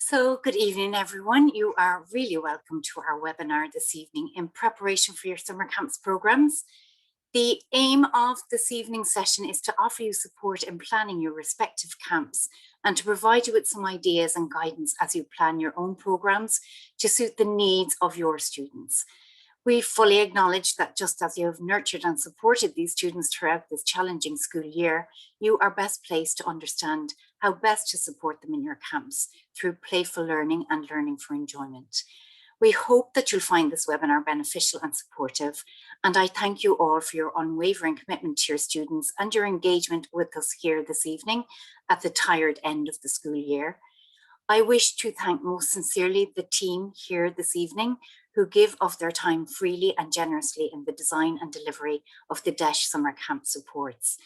So good evening, everyone. You are really welcome to our webinar this evening in preparation for your summer camps programs. The aim of this evening's session is to offer you support in planning your respective camps and to provide you with some ideas and guidance as you plan your own programs to suit the needs of your students. We fully acknowledge that just as you have nurtured and supported these students throughout this challenging school year, you are best placed to understand how best to support them in your camps through playful learning and learning for enjoyment. We hope that you'll find this webinar beneficial and supportive, and I thank you all for your unwavering commitment to your students and your engagement with us here this evening at the tired end of the school year. I wish to thank most sincerely the team here this evening who give of their time freely and generously in the design and delivery of the DEIS summer camp supports.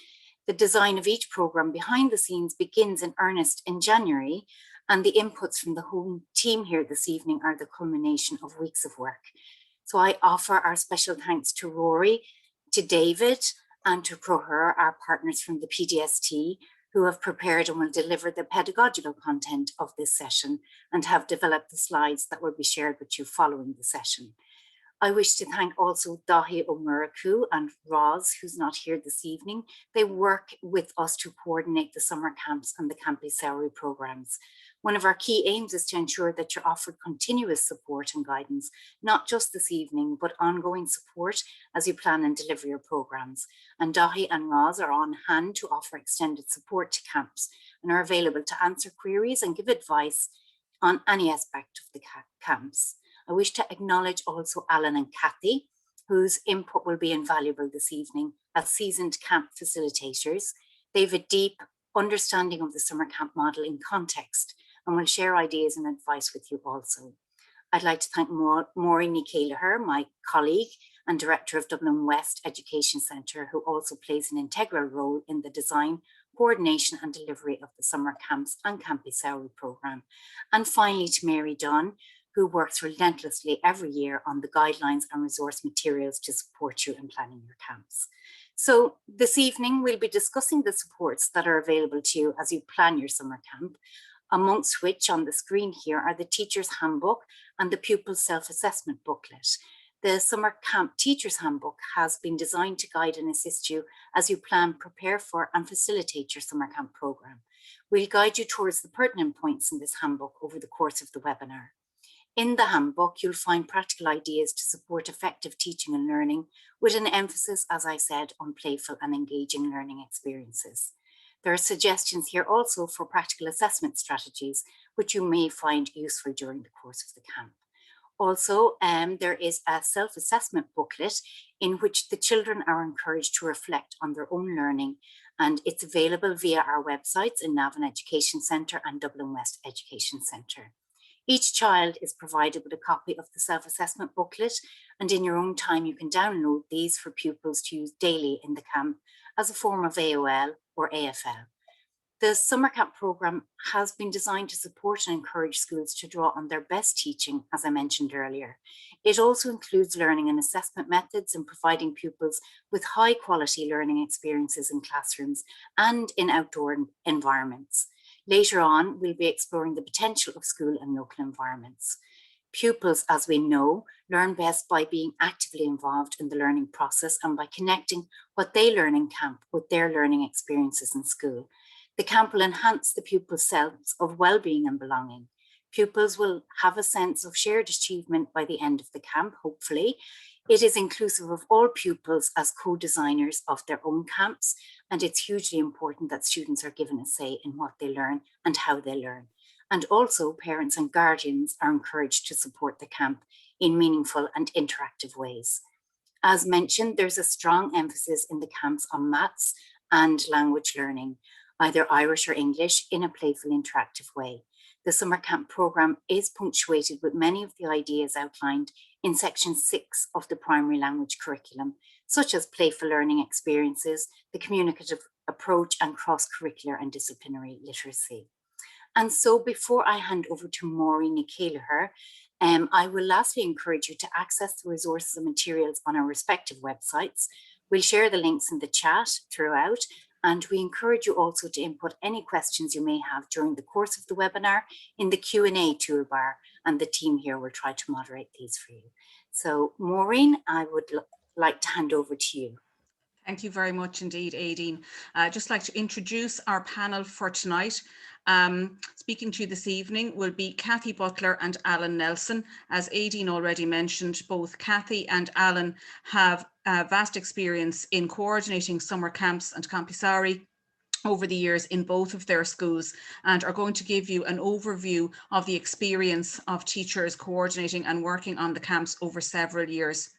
The design of each programme behind the scenes begins in earnest in January, and the inputs from the whole team here this evening are the culmination of weeks of work. So I offer our special thanks to Rory, to David, and to Proher, our partners from the PDST, who have prepared and will deliver the pedagogical content of this session and have developed the slides that will be shared with you following the session. I wish to thank also Dahi Omuraku and Roz, who's not here this evening. They work with us to coordinate the summer camps and the Campi Sauri programs. One of our key aims is to ensure that you're offered continuous support and guidance, not just this evening, but ongoing support as you plan and deliver your programs. And Dahi and Roz are on hand to offer extended support to camps and are available to answer queries and give advice on any aspect of the camps. I wish to acknowledge also Alan and Kathy, whose input will be invaluable this evening as seasoned camp facilitators. They have a deep understanding of the summer camp model in context and will share ideas and advice with you also. I'd like to thank Maureen Kelleher, my colleague and Director of Dublin West Education Centre, who also plays an integral role in the design, coordination and delivery of the summer camps and Campi Sauri programme. And finally to Mary Dunn, who works relentlessly every year on the guidelines and resource materials to support you in planning your camps. So this evening, we'll be discussing the supports that are available to you as you plan your summer camp, amongst which on the screen here are the Teacher's Handbook and the Pupil Self-Assessment Booklet. The Summer Camp Teacher's Handbook has been designed to guide and assist you as you plan, prepare for and facilitate your summer camp programme. We'll guide you towards the pertinent points in this handbook over the course of the webinar. In the handbook, you'll find practical ideas to support effective teaching and learning with an emphasis, as I said, on playful and engaging learning experiences. There are suggestions here also for practical assessment strategies, which you may find useful during the course of the camp. Also, there is a self-assessment booklet in which the children are encouraged to reflect on their own learning, and it's available via our websites in Navan Education Centre and Dublin West Education Centre. Each child is provided with a copy of the self-assessment booklet, and in your own time you can download these for pupils to use daily in the camp as a form of AOL or AFL. The summer camp programme has been designed to support and encourage schools to draw on their best teaching, as I mentioned earlier. It also includes learning and assessment methods and providing pupils with high quality learning experiences in classrooms and in outdoor environments. Later on, we'll be exploring the potential of school and local environments. Pupils, as we know, learn best by being actively involved in the learning process and by connecting what they learn in camp with their learning experiences in school. The camp will enhance the pupils' sense of well-being and belonging. Pupils will have a sense of shared achievement by the end of the camp, hopefully. It is inclusive of all pupils as co-designers of their own camps, and it's hugely important that students are given a say in what they learn and how they learn. And also parents and guardians are encouraged to support the camp in meaningful and interactive ways. As mentioned, there's a strong emphasis in the camps on maths and language learning, either Irish or English, in a playful, interactive way. The summer camp programme is punctuated with many of the ideas outlined in section 6 of the primary language curriculum, such as playful learning experiences, the communicative approach, and cross-curricular and disciplinary literacy. And so before I hand over to Maureen Kelleher, I will lastly encourage you to access the resources and materials on our respective websites. We'll share the links in the chat throughout, And we encourage you also to input any questions you may have during the course of the webinar in the Q&A toolbar, and the team here will try to moderate these for you. So Maureen, I would like to hand over to you. Thank you very much indeed, Aideen. I'd just like to introduce our panel for tonight. Speaking to you this evening will be Kathy Butler and Alan Nelson. As Aideen already mentioned, both Kathy and Alan have vast experience in coordinating summer camps and campisari over the years in both of their schools, and are going to give you an overview of the experience of teachers coordinating and working on the camps over several years.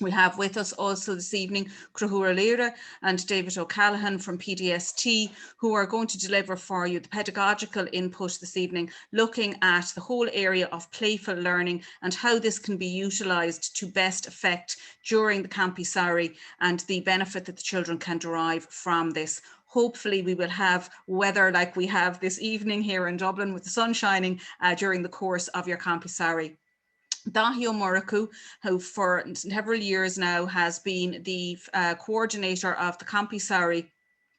We have with us also this evening Crahura Lira and David O'Callaghan from PDST, who are going to deliver for you the pedagogical input this evening, looking at the whole area of playful learning and how this can be utilised to best effect during the campisari and the benefit that the children can derive from this. Hopefully we will have weather like we have this evening here in Dublin with the sun shining during the course of your campisari. Dahi O'Muraku, who for several years now has been the coordinator of the campisari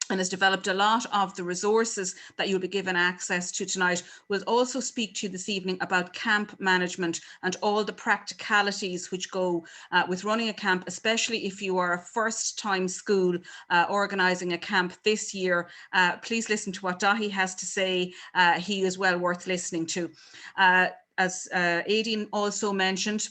and has developed a lot of the resources that you'll be given access to tonight, will also speak to you this evening about camp management and all the practicalities which go with running a camp, especially if you are a first-time school organising a camp this year. Please listen to what Dahi has to say. He is well worth listening to. As Aideen also mentioned,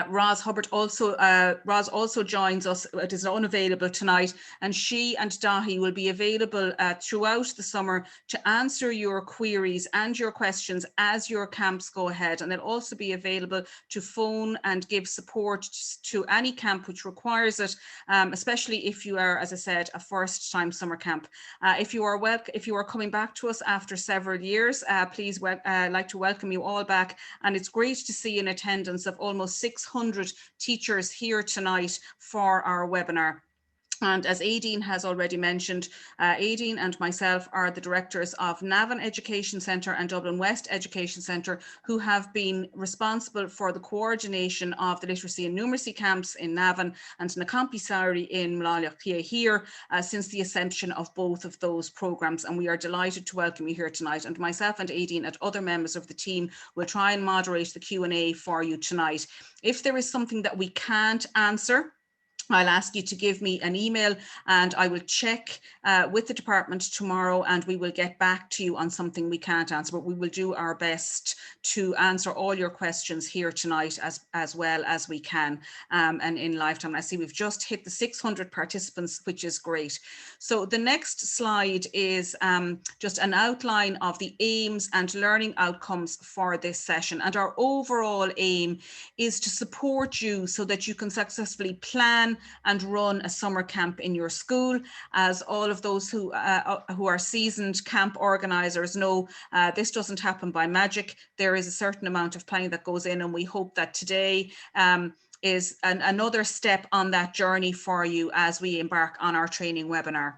Roz Hubbard Roz also joins us. It is unavailable tonight, and she and Dahi will be available throughout the summer to answer your queries and your questions as your camps go ahead, and they'll also be available to phone and give support to any camp which requires it, especially if you are, as I said, a first-time summer camp. If you are coming back to us after several years, please like to welcome you all back, and it's great to see an attendance of almost 600 teachers here tonight for our webinar. And as Aideen has already mentioned, Aideen and myself are the directors of Navan Education Centre and Dublin West Education Centre, who have been responsible for the coordination of the literacy and numeracy camps in Navan and na campisari in Mláithíochtaí here since the inception of both of those programmes. And we are delighted to welcome you here tonight. And myself and Aideen and other members of the team will try and moderate the Q&A for you tonight. If there is something that we can't answer, I'll ask you to give me an email and I will check with the department tomorrow, and we will get back to you on something we can't answer, but we will do our best to answer all your questions here tonight as well as we can and in lifetime. I see we've just hit the 600 participants, which is great. So the next slide is just an outline of the aims and learning outcomes for this session. And our overall aim is to support you so that you can successfully plan and run a summer camp in your school. As all of those who are seasoned camp organisers know, this doesn't happen by magic. There is a certain amount of planning that goes in, and we hope that today is another step on that journey for you as we embark on our training webinar.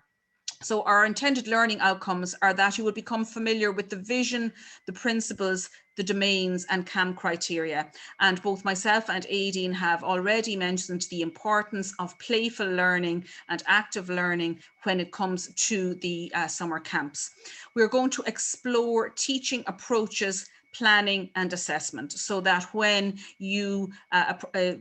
So our intended learning outcomes are that you will become familiar with the vision, the principles, the domains and camp criteria. And both myself and Aideen have already mentioned the importance of playful learning and active learning when it comes to the summer camps. We're going to explore teaching approaches, planning and assessment, so that when you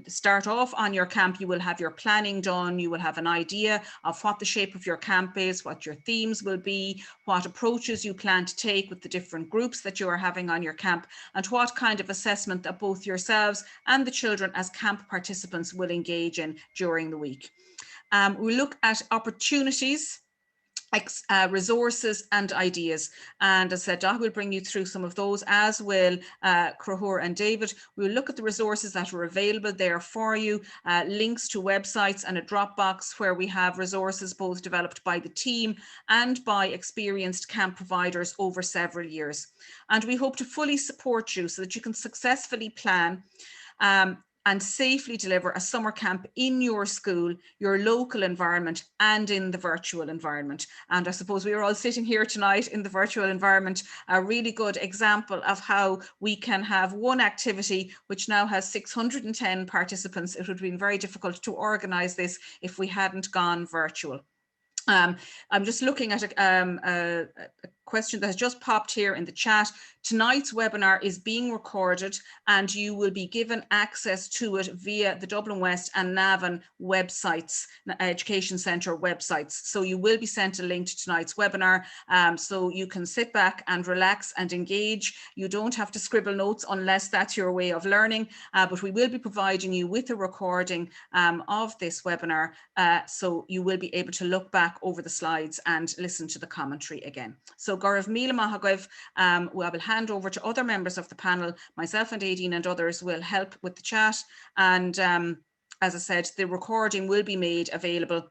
start off on your camp, you will have your planning done, you will have an idea of what the shape of your camp is, what your themes will be, what approaches you plan to take with the different groups that you are having on your camp, and what kind of assessment that both yourselves and the children as camp participants will engage in during the week. We look at opportunities, resources and ideas, and as I said, Doc will bring you through some of those, as will Crahur and David. We'll look at the resources that are available there for you, links to websites and a Dropbox where we have resources both developed by the team and by experienced camp providers over several years. And we hope to fully support you so that you can successfully plan and safely deliver a summer camp in your school, your local environment, and in the virtual environment. And I suppose we are all sitting here tonight in the virtual environment, a really good example of how we can have one activity which now has 610 participants. It would have been very difficult to organise this if we hadn't gone virtual. I'm just looking at a question that has just popped here in the chat. Tonight's webinar is being recorded and you will be given access to it via the Dublin West and Navan websites, Education Centre websites. So you will be sent a link to tonight's webinar, so you can sit back and relax and engage. You don't have to scribble notes unless that's your way of learning, but we will be providing you with a recording of this webinar, so you will be able to look back over the slides and listen to the commentary again. So Gaurav Mila Mahagav, we will hand over to other members of the panel. Myself and Aideen and others will help with the chat. And as I said, the recording will be made available.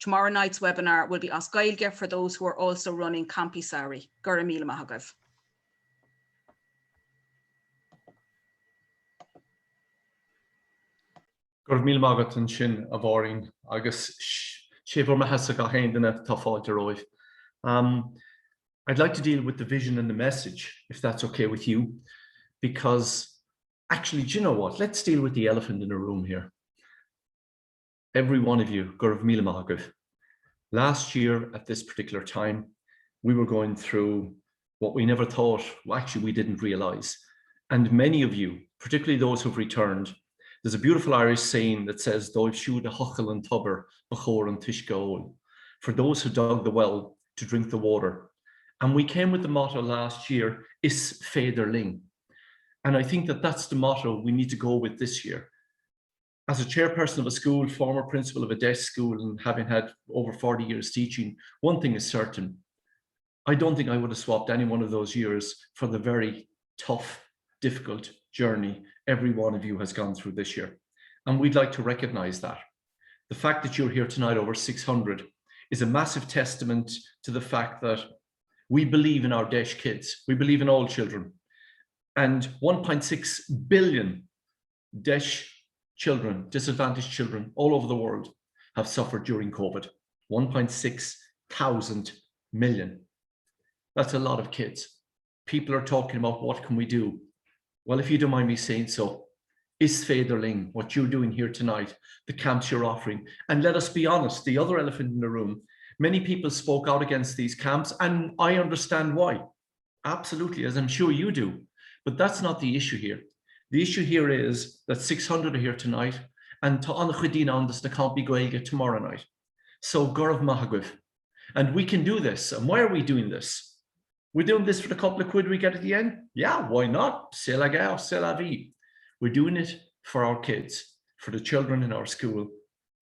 Tomorrow night's webinar will be Osgailge for those who are also running Campisari. Gaurav Mila Mahagav. Gaurav Mila Mahagav and Shin Avoring, Agus Shiver Mahasaka Hendana Tafalteroy. I'd like to deal with the vision and the message, if that's okay with you, because actually, do you know what? Let's deal with the elephant in the room here. Every one of you, Gaurav Mila Mahagav, last year at this particular time, we were going through what we never thought, well, actually we didn't realize. And many of you, particularly those who've returned, there's a beautiful Irish saying that says, "Dóibh siúd a hochel an tubber, bachor an tuisce ól," for those who dug the well to drink the water. And we came with the motto last year, Is féidir ling. And I think that that's the motto we need to go with this year. As a chairperson of a school, former principal of a DEIS school, and having had over 40 years teaching, one thing is certain. I don't think I would have swapped any one of those years for the very tough, difficult journey every one of you has gone through this year. And we'd like to recognize that. The fact that you're here tonight, over 600, is a massive testament to the fact that we believe in our DEIS kids. We believe in all children. And 1.6 billion DEIS children, disadvantaged children all over the world have suffered during COVID. 1.6 thousand million. That's a lot of kids. People are talking about what can we do? Well, if you don't mind me saying so, is féidir ling, what you're doing here tonight, the camps you're offering. And let us be honest, the other elephant in the room, many people spoke out against these camps, and I understand why. Absolutely, as I'm sure you do. But that's not the issue here. The issue here is that 600 are here tonight, and Ta'an Chudina on this can't be Gaeilge tomorrow night. So Gaurav Mahagav. And we can do this. And why are we doing this? We're doing this for the couple of quid we get at the end? Yeah, why not? C'est la guerre, c'est la vie. We're doing it for our kids, for the children in our school,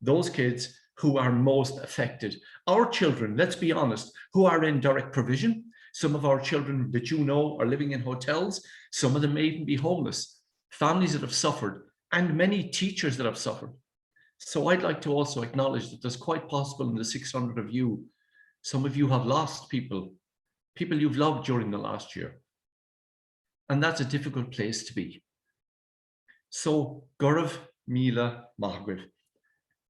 those kids who are most affected. Our children, let's be honest, who are in direct provision. Some of our children that you know are living in hotels. Some of them may even be homeless. Families that have suffered, and many teachers that have suffered. So I'd like to also acknowledge that there's quite possible in the 600 of you, some of you have lost people you've loved during the last year. And that's a difficult place to be. So Gaurav Mila Mahagav.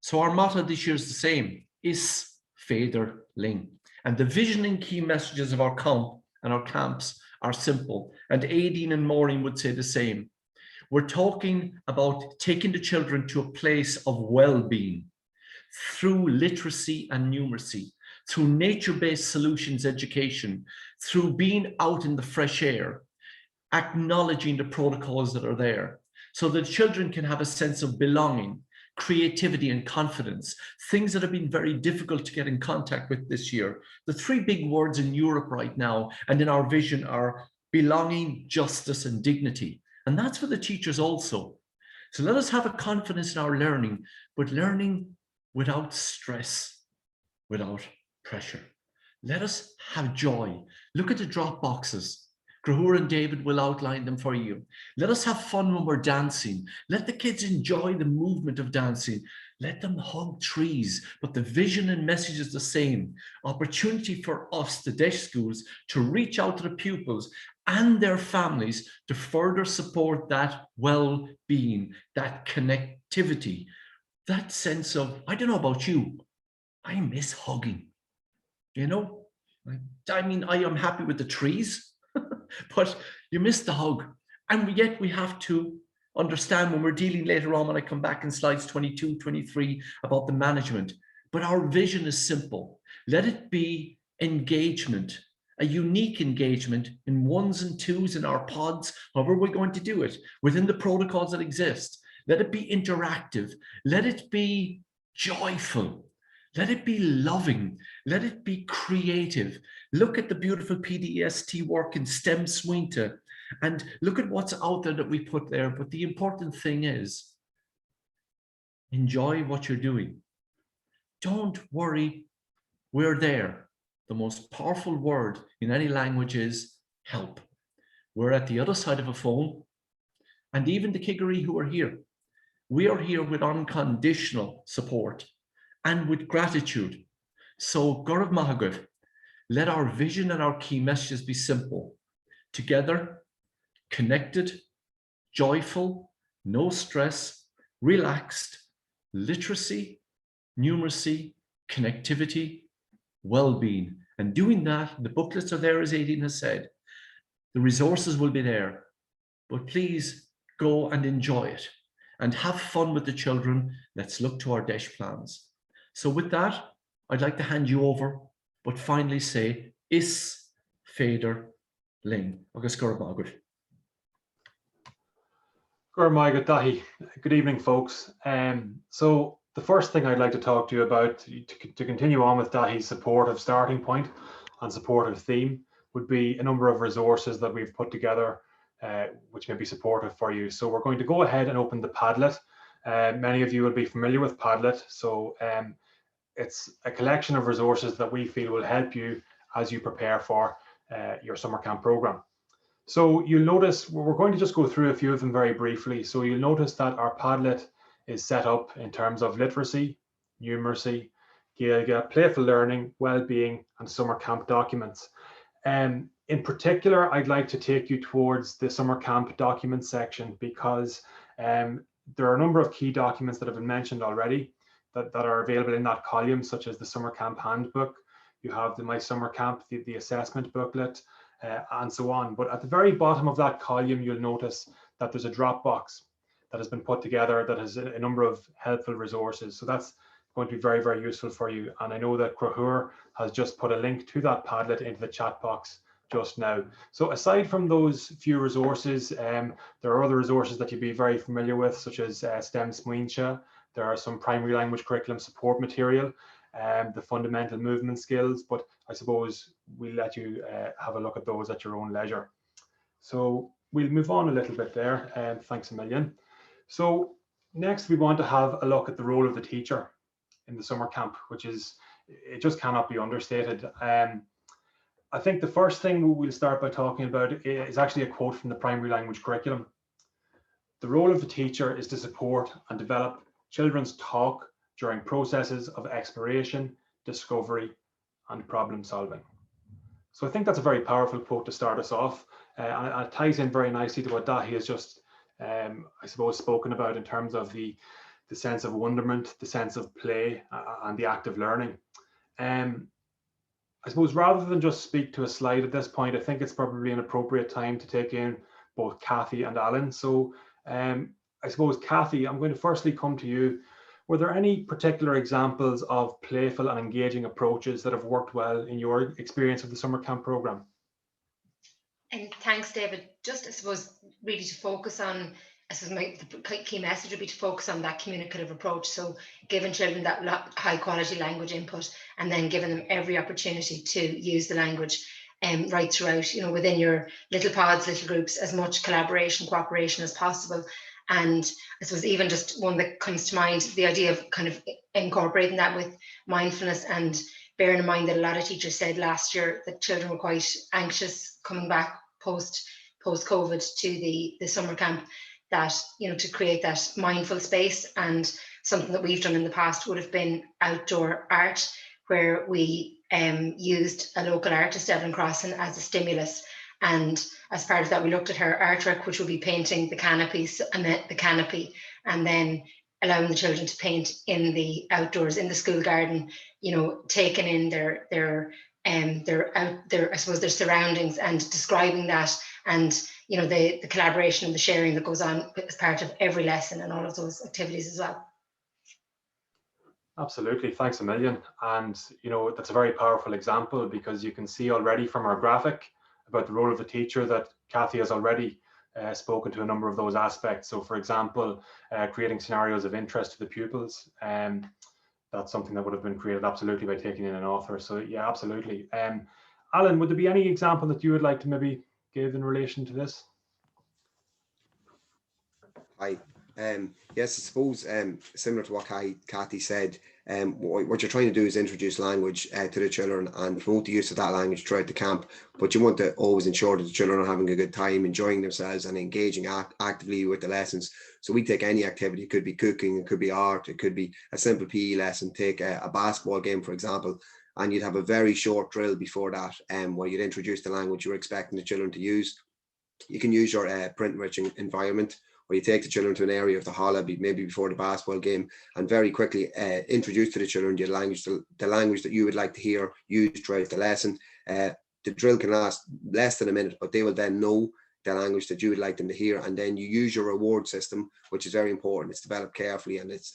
So our motto this year is the same, Is féidir ling. And the vision and key messages of our camp and our camps are simple. And Aideen and Maureen would say the same. We're talking about taking the children to a place of well-being through literacy and numeracy, through nature-based solutions education, through being out in the fresh air, acknowledging the protocols that are there, so that children can have a sense of belonging, creativity and confidence, things that have been very difficult to get in contact with this year. The three big words in Europe right now and in our vision are belonging, justice and dignity. And that's for the teachers also. So let us have a confidence in our learning, but learning without stress, without pressure. Let us have joy. Look at the drop boxes. Grahur and David will outline them for you. Let us have fun when we're dancing. Let the kids enjoy the movement of dancing. Let them hug trees, but the vision and message is the same. Opportunity for us, the DEIS schools, to reach out to the pupils and their families to further support that well-being, that connectivity, that sense of, I don't know about you, I miss hugging. You know, I mean, I am happy with the trees, but you miss the hug. And yet we have to understand when we're dealing later on, when I come back in slides 22, 23, about the management. but our vision is simple. Let it be engagement, a unique engagement in ones and twos in our pods, however we're going to do it, within the protocols that exist. Let it be interactive. Let it be joyful. Let it be loving. Let it be creative. Look at the beautiful PDEST work in STEM Swinta and look at what's out there that we put there. But the important thing is, enjoy what you're doing. Don't worry, we're there. The most powerful word in any language is help. We're at the other side of a phone, and even the Kiggery who are here, we are here with unconditional support and with gratitude. So, Gaurav Mahagav, let our vision and our key messages be simple. Together, connected, joyful, no stress, relaxed, literacy, numeracy, connectivity, well-being. And doing that, the booklets are there, as Aideen has said. The resources will be there, but please go and enjoy it and have fun with the children. Let's look to our DEIS plans. So with that, I'd like to hand you over, but finally say, Is Féidir Ling, agus Gaurav Mahagav. Good evening, folks. So the first thing I'd like to talk to you about, to continue on with Dahi's supportive starting point and supportive theme, would be a number of resources that we've put together which may be supportive for you. So we're going to go ahead and open the Padlet. Many of you will be familiar with Padlet. So it's a collection of resources that we feel will help you as you prepare for your summer camp program. So you'll notice, we're going to just go through a few of them very briefly. So you'll notice that our Padlet is set up in terms of literacy, numeracy, Gaeilge, playful learning, well-being, and summer camp documents. In particular, I'd like to take you towards the summer camp document section because there are a number of key documents that have been mentioned already that are available in that column, such as the summer camp handbook. You have the My Summer Camp, the assessment booklet, and so on. But at the very bottom of that column, you'll notice that there's a Dropbox that has been put together that has a number of helpful resources. So that's going to be very, very useful for you. And I know that Crahur has just put a link to that Padlet into the chat box just now. So aside from those few resources, there are other resources that you'd be very familiar with, such as STEM Smuincha. There are some primary language curriculum support material, the fundamental movement skills, but I suppose we'll let you have a look at those at your own leisure. So we'll move on a little bit there. Thanks a million. So next we want to have a look at the role of the teacher in the summer camp, which is, it just cannot be understated. I think the first thing we'll start by talking about is actually a quote from the primary language curriculum. The role of the teacher is to support and develop children's talk during processes of exploration, discovery, and problem solving. So I think that's a very powerful quote to start us off. And it ties in very nicely to what Dahi has just, I suppose, spoken about in terms of the sense of wonderment, the sense of play, and the act of learning. I suppose rather than just speak to a slide at this point, I think it's probably an appropriate time to take in both Kathy and Alan. So I suppose, Kathy, I'm going to firstly come to you. Were there any particular examples of playful and engaging approaches that have worked well in your experience of the summer camp program? And thanks, David. Just, I suppose, really to focus on, I suppose the key message would be to focus on that communicative approach. So giving children that high quality language input and then giving them every opportunity to use the language right throughout, you know, within your little pods, little groups, as much collaboration, cooperation as possible. And I suppose even just one that comes to mind, the idea of kind of incorporating that with mindfulness, and bearing in mind that a lot of teachers said last year that children were quite anxious coming back post-COVID to the summer camp, that, you know, to create that mindful space. And something that we've done in the past would have been outdoor art, where we used a local artist, Evelyn Crossan, as a stimulus. And as part of that, we looked at her artwork, which would be painting the canopies and the canopy, and then allowing the children to paint in the outdoors, in the school garden, you know, taking in their I suppose their surroundings and describing that, and, you know, the collaboration and the sharing that goes on as part of every lesson and all of those activities as well. Absolutely, thanks a million. And that's a very powerful example, because you can see already from our graphic about the role of the teacher that Kathy has already spoken to a number of those aspects. So for example, creating scenarios of interest to the pupils, that's something that would have been created absolutely by taking in an author. So yeah, absolutely. Alan, would there be any example that you would like to maybe give in relation to this? Hi. Yes, I suppose similar to what Kathy said, what you're trying to do is introduce language to the children and promote the use of that language throughout the camp. But you want to always ensure that the children are having a good time, enjoying themselves and engaging actively with the lessons. So we take any activity. It could be cooking, it could be art, it could be a simple PE lesson. Take a basketball game, for example, and you'd have a very short drill before that where you'd introduce the language you're expecting the children to use. You can use your print-rich environment, where you take the children to an area of the hall, maybe before the basketball game, and very quickly introduce to the children the language that you would like to hear used throughout the lesson. The drill can last less than a minute, but they will then know the language that you would like them to hear, and then you use your reward system, which is very important. It's developed carefully, and it's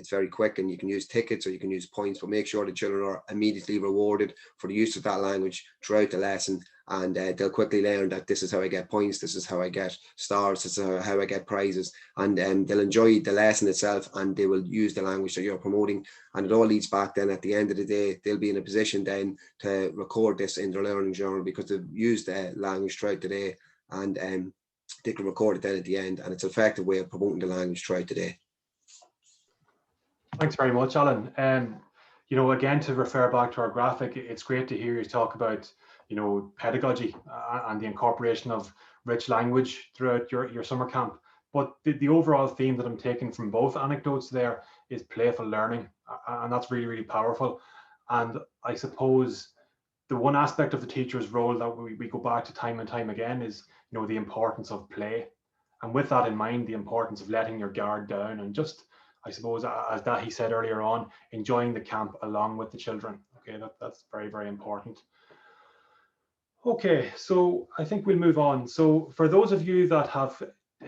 very quick, and you can use tickets or you can use points, but make sure the children are immediately rewarded for the use of that language throughout the lesson. And they'll quickly learn that this is how I get points, this is how I get stars, this is how I get prizes, and they'll enjoy the lesson itself, and they will use the language that you're promoting. And it all leads back then at the end of the day, they'll be in a position then to record this in their learning journal, because they've used the language throughout the day, and they can record it then at the end, and it's an effective way of promoting the language throughout the day. Thanks very much, Alan. Again, to refer back to our graphic, it's great to hear you talk about pedagogy and the incorporation of rich language throughout your summer camp. But the overall theme that I'm taking from both anecdotes there is playful learning, and that's really, really powerful. And I suppose the one aspect of the teacher's role that we go back to time and time again is the importance of play, and with that in mind, the importance of letting your guard down and just, I suppose, as Dahi said earlier on, enjoying the camp along with the children. Okay, that's very, very important. Okay, so I think we'll move on. So for those of you that have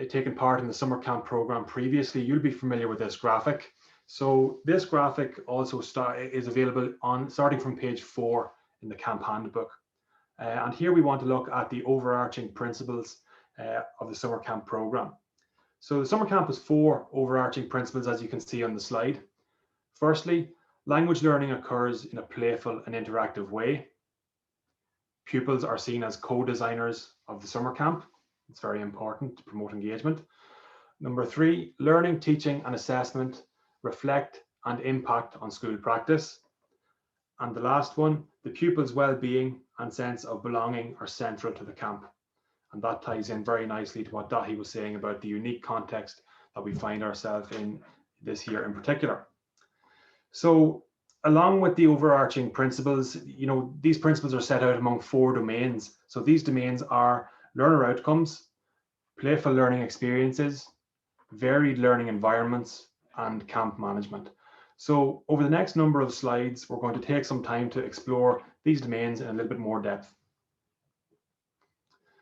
taken part in the summer camp program previously, you'll be familiar with this graphic. So this graphic also is available starting from page 4 in the camp handbook. And here we want to look at the overarching principles of the summer camp program. So the summer camp has 4 overarching principles, as you can see on the slide. Firstly, language learning occurs in a playful and interactive way. Pupils are seen as co-designers of the summer camp. It's very important to promote engagement. Number 3, learning, teaching, and assessment reflect and impact on school practice. And the last one, the pupil's well-being and sense of belonging are central to the camp. And that ties in very nicely to what Dahi was saying about the unique context that we find ourselves in this year in particular. So along with the overarching principles, these principles are set out among 4 domains. So these domains are learner outcomes, playful learning experiences, varied learning environments, and camp management. So over the next number of slides, we're going to take some time to explore these domains in a little bit more depth.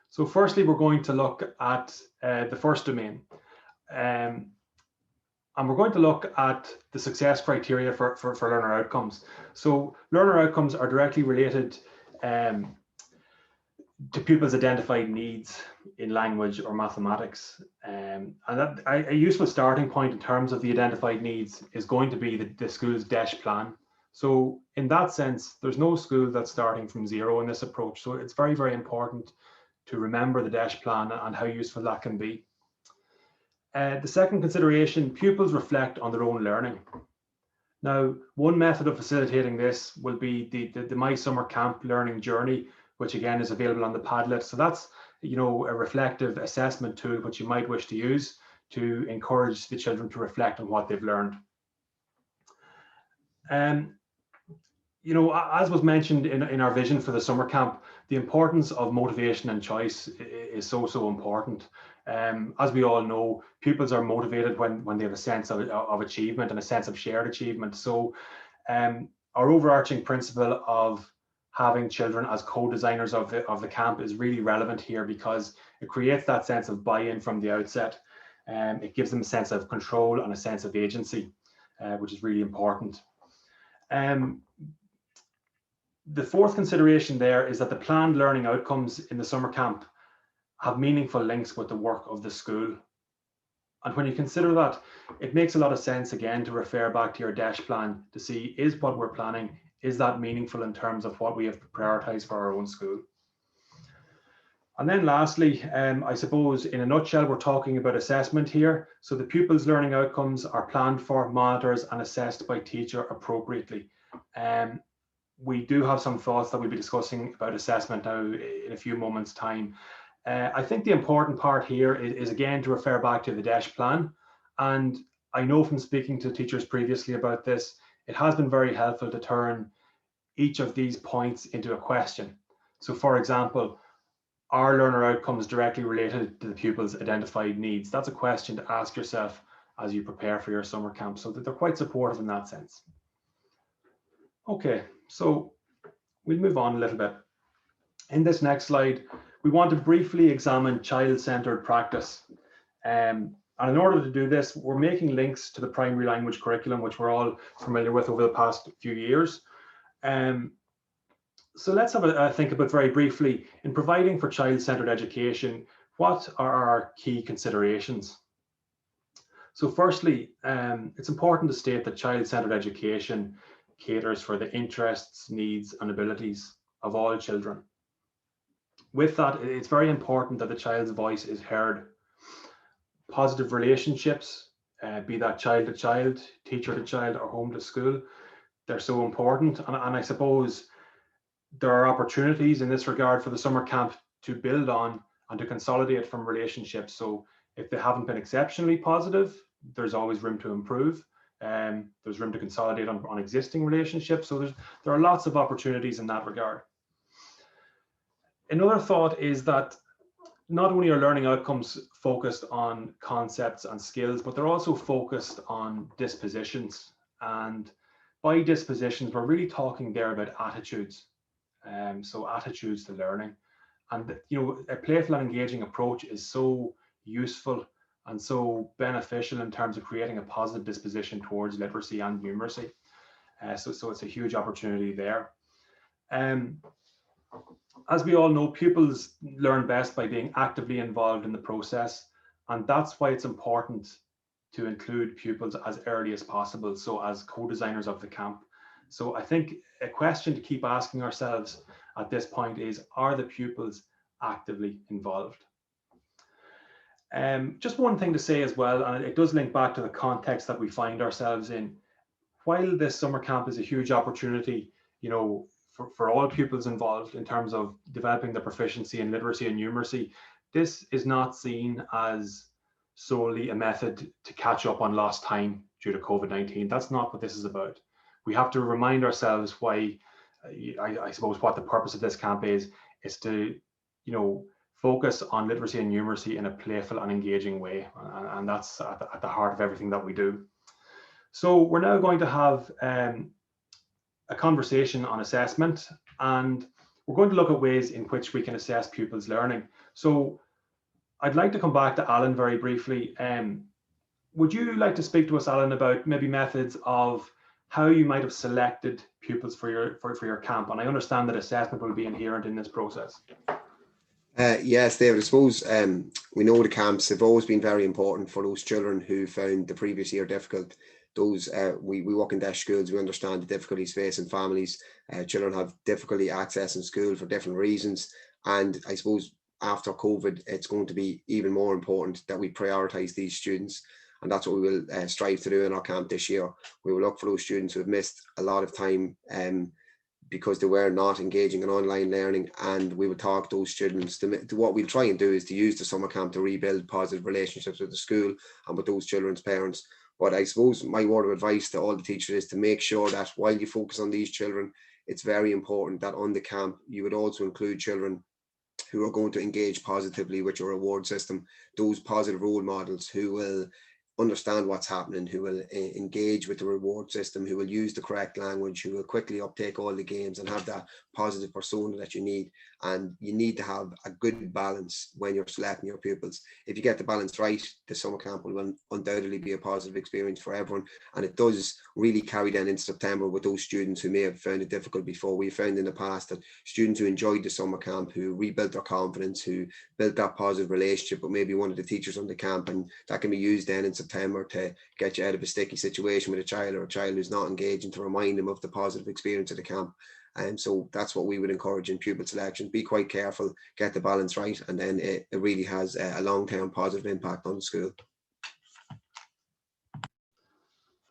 So firstly, we're going to look at the first domain. And we're going to look at the success criteria for learner outcomes. So learner outcomes are directly related to pupils' identified needs in language or mathematics. And a useful starting point in terms of the identified needs is going to be the school's DEIS plan. So in that sense, there's no school that's starting from 0 in this approach. So it's very, very important to remember the DEIS plan and how useful that can be. The second consideration, pupils reflect on their own learning. Now, one method of facilitating this will be the My Summer Camp learning journey, which again is available on the Padlet. So that's a reflective assessment tool which you might wish to use to encourage the children to reflect on what they've learned. As was mentioned in our vision for the summer camp, the importance of motivation and choice is so important. As we all know, pupils are motivated when they have a sense of achievement and a sense of shared achievement. So our overarching principle of having children as co-designers of the camp is really relevant here, because it creates that sense of buy-in from the outset. It gives them a sense of control and a sense of agency. which is really important. The fourth consideration there is that the planned learning outcomes in the summer camp have meaningful links with the work of the school. And when you consider that, it makes a lot of sense again to refer back to your DEIS plan to see, is what we're planning, is that meaningful in terms of what we have prioritized for our own school? And then lastly, I suppose in a nutshell, we're talking about assessment here. So the pupils' learning outcomes are planned for, monitors and assessed by teacher appropriately. We do have some thoughts that we'll be discussing about assessment now in a few moments' time. I think the important part here is again to refer back to the DEIS plan. And I know from speaking to teachers previously about this, it has been very helpful to turn each of these points into a question. So for example, are learner outcomes directly related to the pupils' identified needs? That's a question to ask yourself as you prepare for your summer camp, so that they're quite supportive in that sense. Okay, so we'll move on a little bit. In this next slide, we want to briefly examine child-centered practice. And in order to do this, we're making links to the primary language curriculum, which we're all familiar with over the past few years. So let's have a think about very briefly, in providing for child-centered education, what are our key considerations? So firstly, it's important to state that child-centered education caters for the interests, needs and abilities of all children. With that, it's very important that the child's voice is heard. Positive relationships, be that child to child, teacher to child or home to school, they're so important. And I suppose there are opportunities in this regard for the summer camp to build on and to consolidate from relationships. So if they haven't been exceptionally positive, there's always room to improve. There's room to consolidate on existing relationships. So there are lots of opportunities in that regard. Another thought is that not only are learning outcomes focused on concepts and skills, but they're also focused on dispositions. And by dispositions, we're really talking there about attitudes. So attitudes to learning. And a playful and engaging approach is so useful and so beneficial in terms of creating a positive disposition towards literacy and numeracy. So it's a huge opportunity there. As we all know, pupils learn best by being actively involved in the process. And that's why it's important to include pupils as early as possible, so as co-designers of the camp. So I think a question to keep asking ourselves at this point is, are the pupils actively involved? Just one thing to say as well, and it does link back to the context that we find ourselves in. While this summer camp is a huge opportunity, for all pupils involved in terms of developing the proficiency in literacy and numeracy, this is not seen as solely a method to catch up on lost time due to COVID-19. That's not what this is about. We have to remind ourselves why, I suppose, what the purpose of this camp is to, focus on literacy and numeracy in a playful and engaging way. And that's at the heart of everything that we do. So we're now going to have a conversation on assessment, and we're going to look at ways in which we can assess pupils' learning. So I'd like to come back to Alan very briefly. Would you like to speak to us, Alan, about maybe methods of how you might have selected pupils for your camp? And I understand that assessment will be inherent in this process. Yes, David, I suppose we know the camps have always been very important for those children who found the previous year difficult. Those we work in DEIS schools, we understand the difficulties facing families. Children have difficulty accessing school for different reasons. And I suppose after COVID, it's going to be even more important that we prioritise these students. And that's what we will strive to do in our camp this year. We will look for those students who have missed a lot of time because they were not engaging in online learning, and we would talk to those students. What we'll try and do is to use the summer camp to rebuild positive relationships with the school and with those children's parents. But I suppose my word of advice to all the teachers is to make sure that while you focus on these children, it's very important that on the camp you would also include children who are going to engage positively with your reward system, those positive role models who will understand what's happening, who will engage with the reward system, who will use the correct language, who will quickly uptake all the games and have that positive persona that you need. And you need to have a good balance when you're selecting your pupils. If you get the balance right, the summer camp will undoubtedly be a positive experience for everyone. And it does really carry then into September with those students who may have found it difficult before. We found in the past that students who enjoyed the summer camp, who rebuilt their confidence, who built that positive relationship with maybe one of the teachers on the camp, and that can be used then in September to get you out of a sticky situation with a child or a child who's not engaging, to remind them of the positive experience of the camp. And so that's what we would encourage in pupil selection. Be quite careful, get the balance right, and then it really has a long-term positive impact on the school.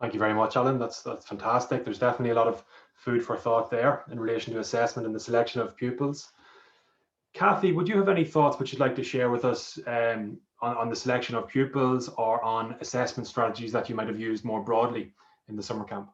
Thank you very much, Alan. That's fantastic. There's definitely a lot of food for thought there in relation to assessment and the selection of pupils. Kathy, would you have any thoughts which you'd like to share with us on the selection of pupils, or on assessment strategies that you might have used more broadly in the summer camp?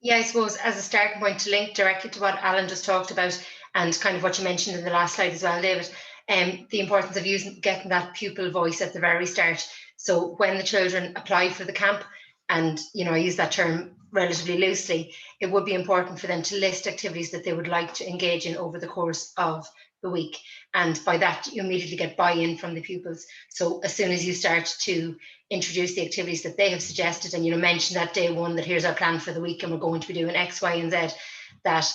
Yeah, I suppose as a starting point to link directly to what Alan just talked about, and kind of what you mentioned in the last slide as well, David, the importance of getting that pupil voice at the very start. So when the children apply for the camp, and I use that term relatively loosely, it would be important for them to list activities that they would like to engage in over the course of the week. And by that, you immediately get buy-in from the pupils. So as soon as you start to introduce the activities that they have suggested, and mention that day one that here's our plan for the week and we're going to be doing X, Y, and Z, that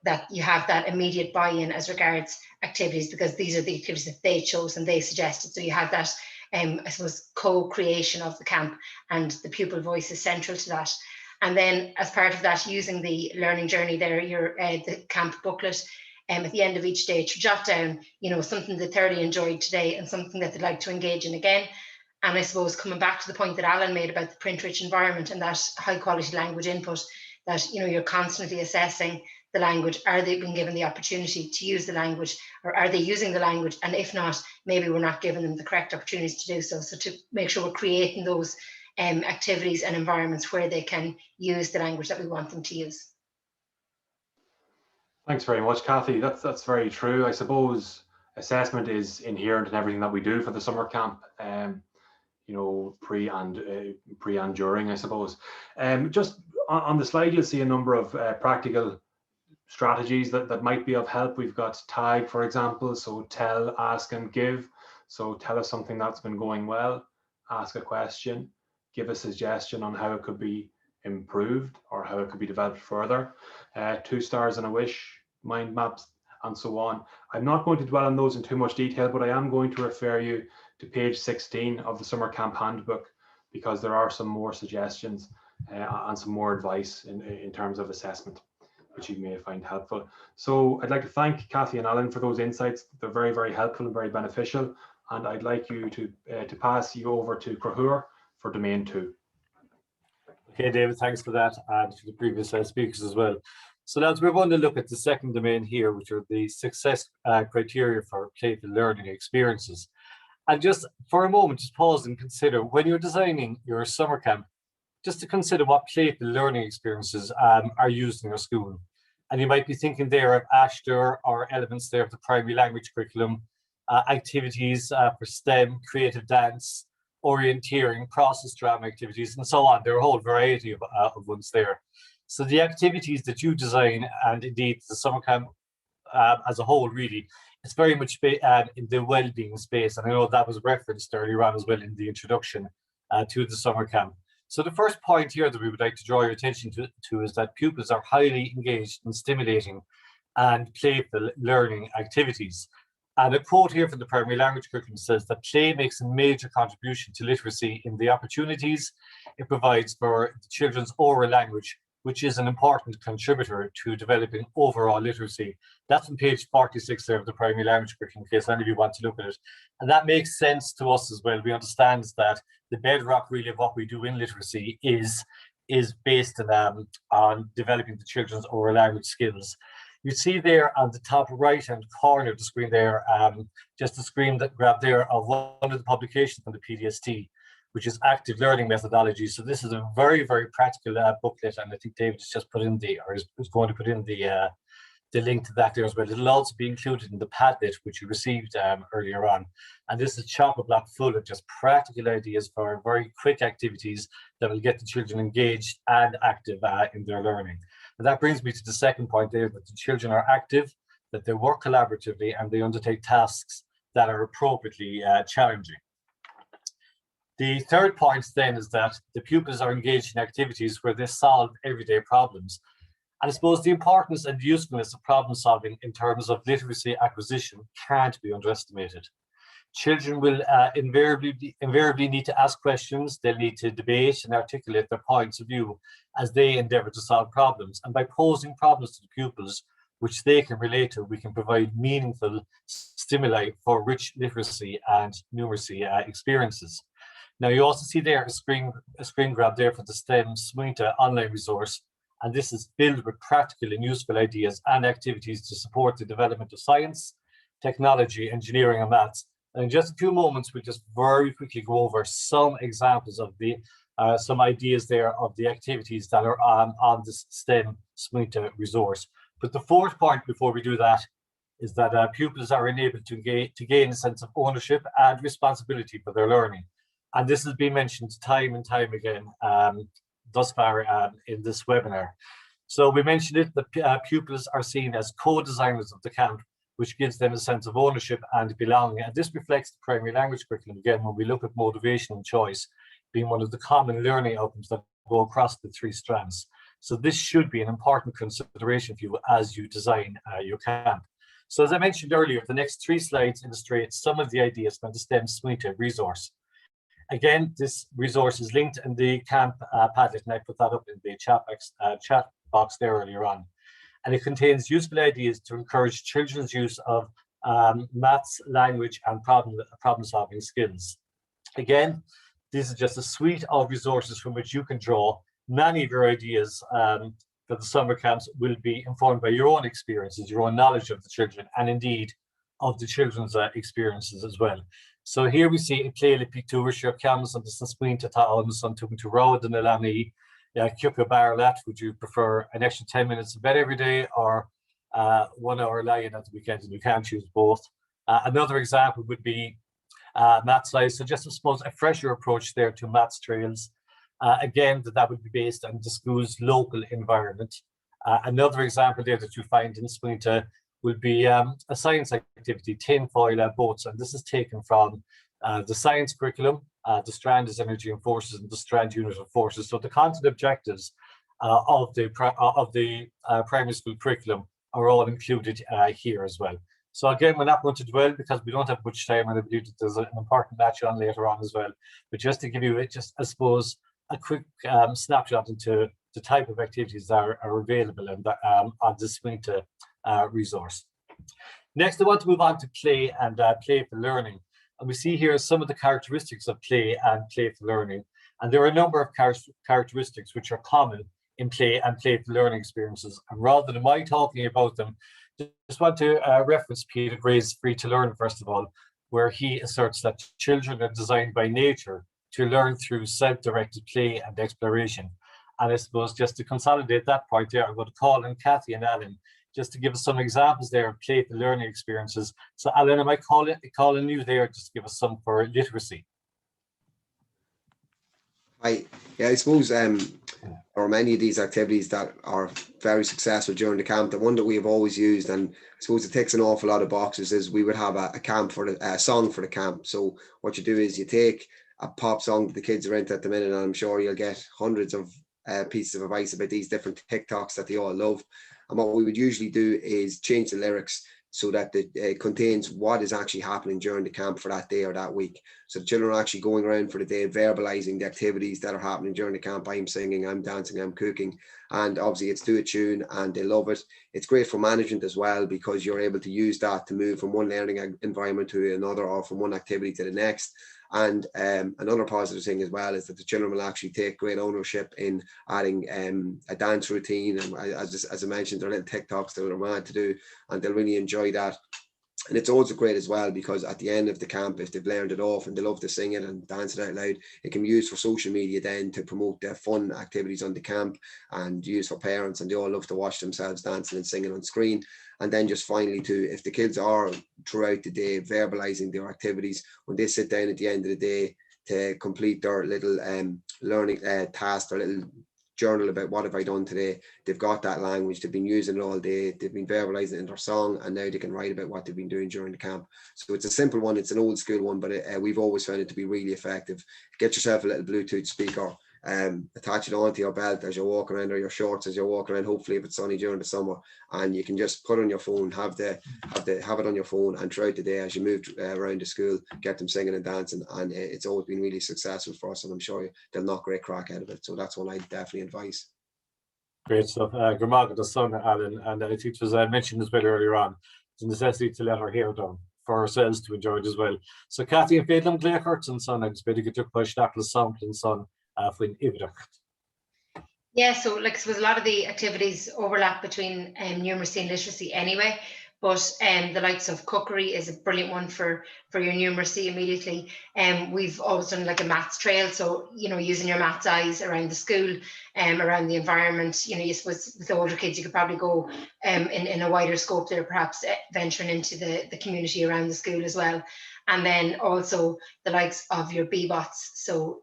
that you have that immediate buy-in as regards activities, because these are the activities that they chose and they suggested. So you have that I suppose co-creation of the camp, and the pupil voice is central to that. And then as part of that, using the learning journey there, the camp booklet, at the end of each day, to jot down, something they thoroughly enjoyed today and something that they'd like to engage in again. And I suppose coming back to the point that Alan made about the print-rich environment and that high-quality language input, that you're constantly assessing the language. Are they being given the opportunity to use the language, or are they using the language? And if not, maybe we're not giving them the correct opportunities to do so. So to make sure we're creating those activities and environments where they can use the language that we want them to use. Thanks very much, Kathy. That's very true. I suppose assessment is inherent in everything that we do for the summer camp. Pre and during, I suppose. Just on the slide, you'll see a number of practical strategies that might be of help. We've got TAG, for example, so tell, ask, and give. So tell us something that's been going well, ask a question, give a suggestion on how it could be improved or how it could be developed further. 2 stars and a wish, mind maps, and so on. I'm not going to dwell on those in too much detail, but I am going to refer you to page 16 of the summer camp handbook, because there are some more suggestions and some more advice in terms of assessment, which you may find helpful. So I'd like to thank Kathy and Alan for those insights. They're very, very helpful and very beneficial. And I'd like you to pass you over to Cahur for domain 2. Okay, David, thanks for that, and to the previous speakers as well. So now we're going to look at the second domain here, which are the success criteria for playful learning experiences. And just for a moment, just pause and consider, when you're designing your summer camp, just to consider what playful learning experiences are used in your school. And you might be thinking there of ASHTR or elements there of the primary language curriculum, activities for STEM, creative dance, orienteering, process drama activities, and so on. There are a whole variety of ones there. So the activities that you design, and indeed the summer camp as a whole, really, it's very much in the well-being space. And I know that was referenced earlier on as well in the introduction to the summer camp. So the first point here that we would like to draw your attention to is that pupils are highly engaged in stimulating and playful learning activities. And a quote here from the primary language curriculum says that play makes a major contribution to literacy in the opportunities it provides for the children's oral language, which is an important contributor to developing overall literacy. That's on page 46 there of the primary language curriculum, in case any of you want to look at it. And that makes sense to us as well. We understand that the bedrock really of what we do in literacy is based on developing the children's oral language skills. You see there on the top right-hand corner of the screen there, just a screen that grabbed there of one of the publications from the PDST, which is active learning methodology. So this is a very, very practical booklet, and I think David has just put in the, or is going to put in the the link to that there as well. It'll also be included in the Padlet, which you received earlier on. And this is chock-a-block full of just practical ideas for very quick activities that will get the children engaged and active in their learning. And that brings me to the second point there, that the children are active, that they work collaboratively, and they undertake tasks that are appropriately challenging. The third point then is that the pupils are engaged in activities where they solve everyday problems. And I suppose the importance and usefulness of problem solving in terms of literacy acquisition can't be underestimated. Children will invariably need to ask questions. They'll need to debate and articulate their points of view as they endeavour to solve problems. And by posing problems to the pupils, which they can relate to, we can provide meaningful stimuli for rich literacy and numeracy experiences. Now, you also see there a screen grab there for the STEM Smuinta online resource, and this is filled with practical and useful ideas and activities to support the development of science, technology, engineering, and maths. And in just a few moments, we'll just very quickly go over some examples of the some ideas there of the activities that are on this STEM Smuinta resource. But the fourth point before we do that is that pupils are enabled to gain a sense of ownership and responsibility for their learning. And this has been mentioned time and time again thus far in this webinar. So we mentioned it, the pupils are seen as co-designers of the camp, which gives them a sense of ownership and belonging. And this reflects the primary language curriculum again when we look at motivation and choice being one of the common learning outcomes that go across the three strands. So this should be an important consideration for you as you design your camp. So as I mentioned earlier, the next 3 slides illustrate some of the ideas from the STEM Smuinta resource. Again, this resource is linked in the camp Padlet, and I put that up in the chat box there earlier on. And it contains useful ideas to encourage children's use of maths, language, and problem-solving skills. Again, this is just a suite of resources from which you can draw. Many of your ideas for the summer camps will be informed by your own experiences, your own knowledge of the children, and indeed of the children's experiences as well. So here we see in Cléile Picture, Sir Camus and the Smuinta Ta'on, Son to Road and Alani, Kyuka Barlat, would you prefer an extra 10 minutes of bed every day or 1 hour lying at the weekend? And you can't choose both. Another example would be maths size. So just I suppose a fresher approach there to maths trails. Again, that would be based on the school's local environment. Another example there that you find in Smuinta will be a science activity, tinfoil boats, and this is taken from the science curriculum. The strand is energy and forces, and the strand unit of forces. So the content objectives of the primary school curriculum are all included here as well. So again, we're not going to dwell because we don't have much time, and I believe that there's an important match on later on as well. But just to give you I suppose, a quick snapshot into the type of activities that are available on this Smuinta resource. Next, I want to move on to play and playful learning. And we see here some of the characteristics of play and playful learning. And there are a number of characteristics which are common in play and playful learning experiences. And rather than my talking about them, just want to reference Peter Gray's Free to Learn, first of all, where he asserts that children are designed by nature to learn through self-directed play and exploration. And I suppose just to consolidate that point there, I'm going to call on Kathy and Alan just to give us some examples there of playful learning experiences. So Alan, am I calling you there just to give us some for literacy? I suppose there are many of these activities that are very successful during the camp. The one that we have always used, and I suppose it ticks an awful lot of boxes, is we would have a song for the camp. So what you do is you take a pop song that the kids are into at the minute, and I'm sure you'll get hundreds of pieces of advice about these different TikToks that they all love. And what we would usually do is change the lyrics so that it contains what is actually happening during the camp for that day or that week. So the children are actually going around for the day, verbalizing the activities that are happening during the camp. I'm singing, I'm dancing, I'm cooking. And obviously it's to a tune and they love it. It's great for management as well, because you're able to use that to move from one learning environment to another, or from one activity to the next. And another positive thing as well is that the children will actually take great ownership in adding a dance routine. And as I mentioned, there are little TikToks that they're mad to do, and they'll really enjoy that. And it's also great as well, because at the end of the camp, if they've learned it off and they love to sing it and dance it out loud, it can be used for social media then to promote their fun activities on the camp, and used for parents, and they all love to watch themselves dancing and singing on screen. And then just finally too, if the kids are throughout the day verbalizing their activities, when they sit down at the end of the day to complete their little learning task, their little journal about what have I done today, they've got that language, they've been using it all day, they've been verbalizing it in their song, and now they can write about what they've been doing during the camp. So it's a simple one, it's an old school one, but we've always found it to be really effective. Get yourself a little Bluetooth speaker, attach it onto your belt as you're walking around, or your shorts as you're walking around, hopefully if it's sunny during the summer, and you can just put it on your phone, have it on your phone, and throughout the day as you move around the school, get them singing and dancing. And it's always been really successful for us, and I'm sure they'll knock great crack out of it. So that's one I definitely advise. Great stuff. Gramag the son, Alan, and I think it was mentioned as well earlier on, the necessity to let our hair down for ourselves to enjoy it as well. So Cathy and Fedlam Gleachert and son, agus beidir go push Dapla Samplin son when Ividach. Yeah, so like I suppose a lot of the activities overlap between numeracy and literacy anyway, but the likes of cookery is a brilliant one for your numeracy immediately. We've always done like a maths trail, so using your maths eyes around the school, around the environment. You suppose with the older kids you could probably go in a wider scope there, perhaps venturing into the community around the school as well. And then also the likes of your BBOTs, so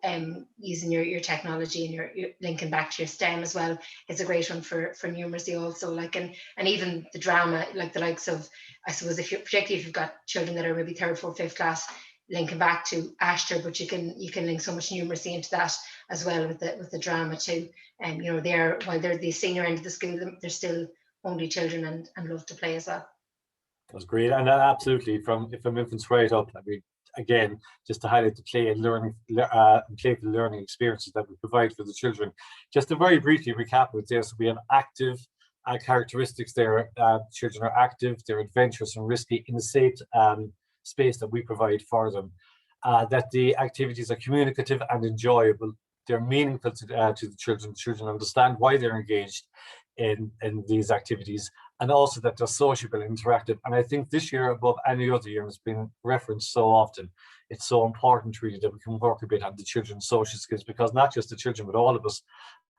using your technology and your linking back to your STEM as well is a great one for numeracy also. Like and even the drama, like the likes of, I suppose, particularly if you've got children that are maybe 3rd, 4th, 5th class, linking back to Ashter, but you can link so much numeracy into that as well with the drama too. And while they're the senior end of the school, they're still only children and love to play as well. That's great, and absolutely from infants right up. I mean, again, just to highlight the play and learning, playful learning experiences that we provide for the children. Just to very briefly recap it there, so we have active characteristics there. Children are active, they're adventurous and risky in a safe space that we provide for them. That the activities are communicative and enjoyable. They're meaningful to the children. The children understand why they're engaged in these activities, and also that they're sociable and interactive. And I think this year above any other year has been referenced so often. It's so important really that we can work a bit on the children's social skills, because not just the children but all of us,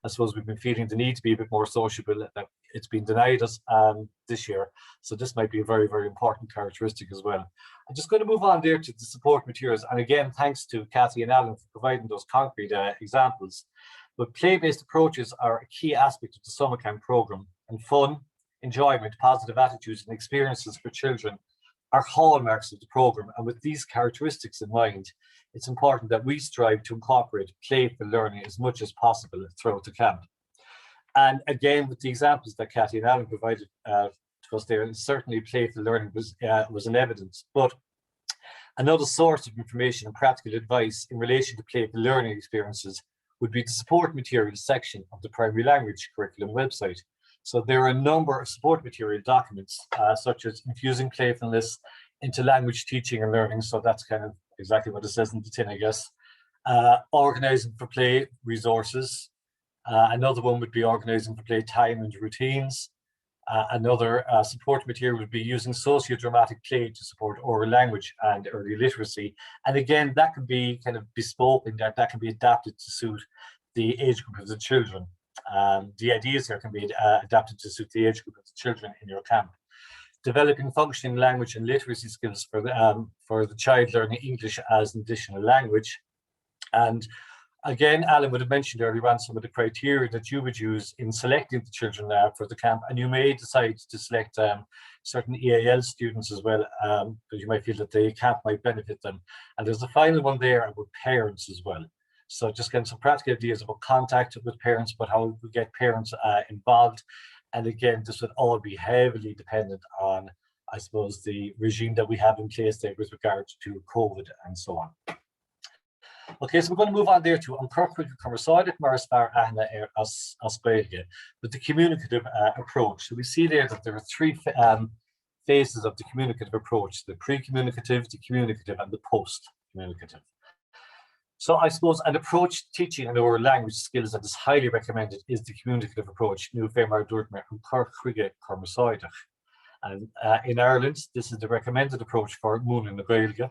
I suppose, we've been feeling the need to be a bit more sociable, that it's been denied us this year. So this might be a very, very important characteristic as well. I'm just going to move on there to the support materials. And again, thanks to Cathy and Alan for providing those concrete examples. But play-based approaches are a key aspect of the summer camp programme, and fun, enjoyment, positive attitudes and experiences for children are hallmarks of the programme. And with these characteristics in mind, it's important that we strive to incorporate playful learning as much as possible throughout the camp. And again, with the examples that Cathy and Alan provided to us there, certainly playful learning was in evidence. But another source of information and practical advice in relation to playful learning experiences would be the support materials section of the primary language curriculum website. So there are a number of support material documents, such as infusing playfulness into language teaching and learning. So that's kind of exactly what it says in the tin, I guess. Organising for play resources. Another one would be organising for play time and routines. Another support material would be using socio-dramatic play to support oral language and early literacy. And again, that can be kind of bespoke, and that can be adapted to suit the age group of the children. The ideas here can be adapted to suit the age group of the children in your camp. Developing functioning language and literacy skills for the child learning English as an additional language. And again, Alan would have mentioned earlier on some of the criteria that you would use in selecting the children for the camp, and you may decide to select certain EAL students as well, because you might feel that the camp might benefit them. And there's a final one there about parents as well. So just getting some practical ideas about contact with parents, but how we get parents involved. And again, this would all be heavily dependent on, I suppose, the regime that we have in place there with regards to COVID and so on. Okay, so we're going to move on there to Kirkwick Conversatic Maris Bar Ahna as with the communicative approach. So we see there that there are three phases of the communicative approach: the pre-communicative, the communicative, and the post-communicative. So I suppose an approach to teaching and oral language skills that is highly recommended is the communicative approach, Nu Femar Dortmer and Kirkwick Conversatic. And in Ireland, this is the recommended approach for Múlan na Gaeilge.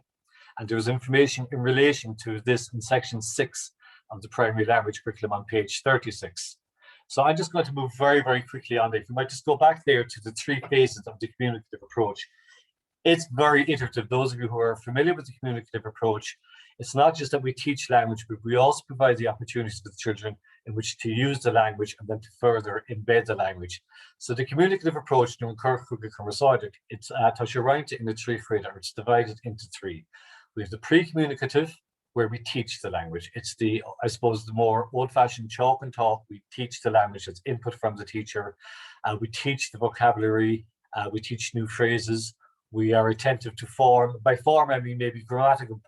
And there is information in relation to this in section 6 of the primary language curriculum on page 36. So I'm just going to move very, very quickly on there. If you might just go back there to the 3 phases of the communicative approach. It's very iterative. Those of you who are familiar with the communicative approach, it's not just that we teach language, but we also provide the opportunities for the children in which to use the language and then to further embed the language. So the communicative approach to it's in the 3 freighter. It's divided into 3. We have the pre-communicative, where we teach the language. It's the, I suppose, the more old-fashioned chalk and talk. We teach the language. It's input from the teacher. We teach the vocabulary. We teach new phrases. We are attentive to form. By form, I mean maybe grammatical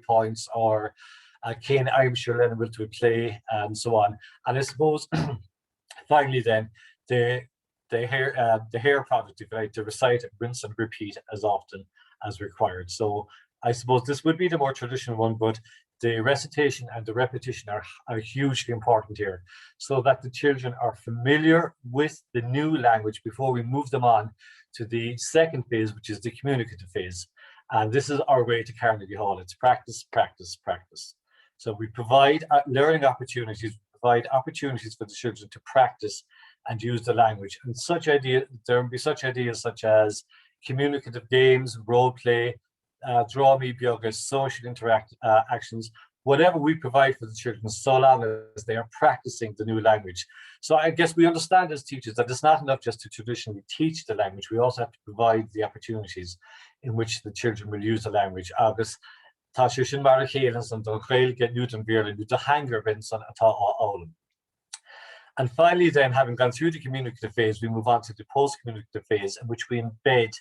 points, or Kane Irish will to a play, and so on. And I suppose finally, then the hair product, if you like, to recite, rinse, and repeat as often as required. So I suppose this would be the more traditional one, but the recitation and the repetition are hugely important here, so that the children are familiar with the new language before we move them on to the second phase, which is the communicative phase. And this is our way to Carnegie Hall. It's practice, practice, practice. So we provide learning opportunities, provide opportunities for the children to practice and use the language. And there will be such ideas such as communicative games, role play, draw me biogas, social actions, whatever we provide for the children, so long as they are practicing the new language. So I guess we understand as teachers that it's not enough just to traditionally teach the language. We also have to provide the opportunities in which the children will use the language. And finally, then, having gone through the communicative phase, we move on to the post-communicative phase, in which we embed,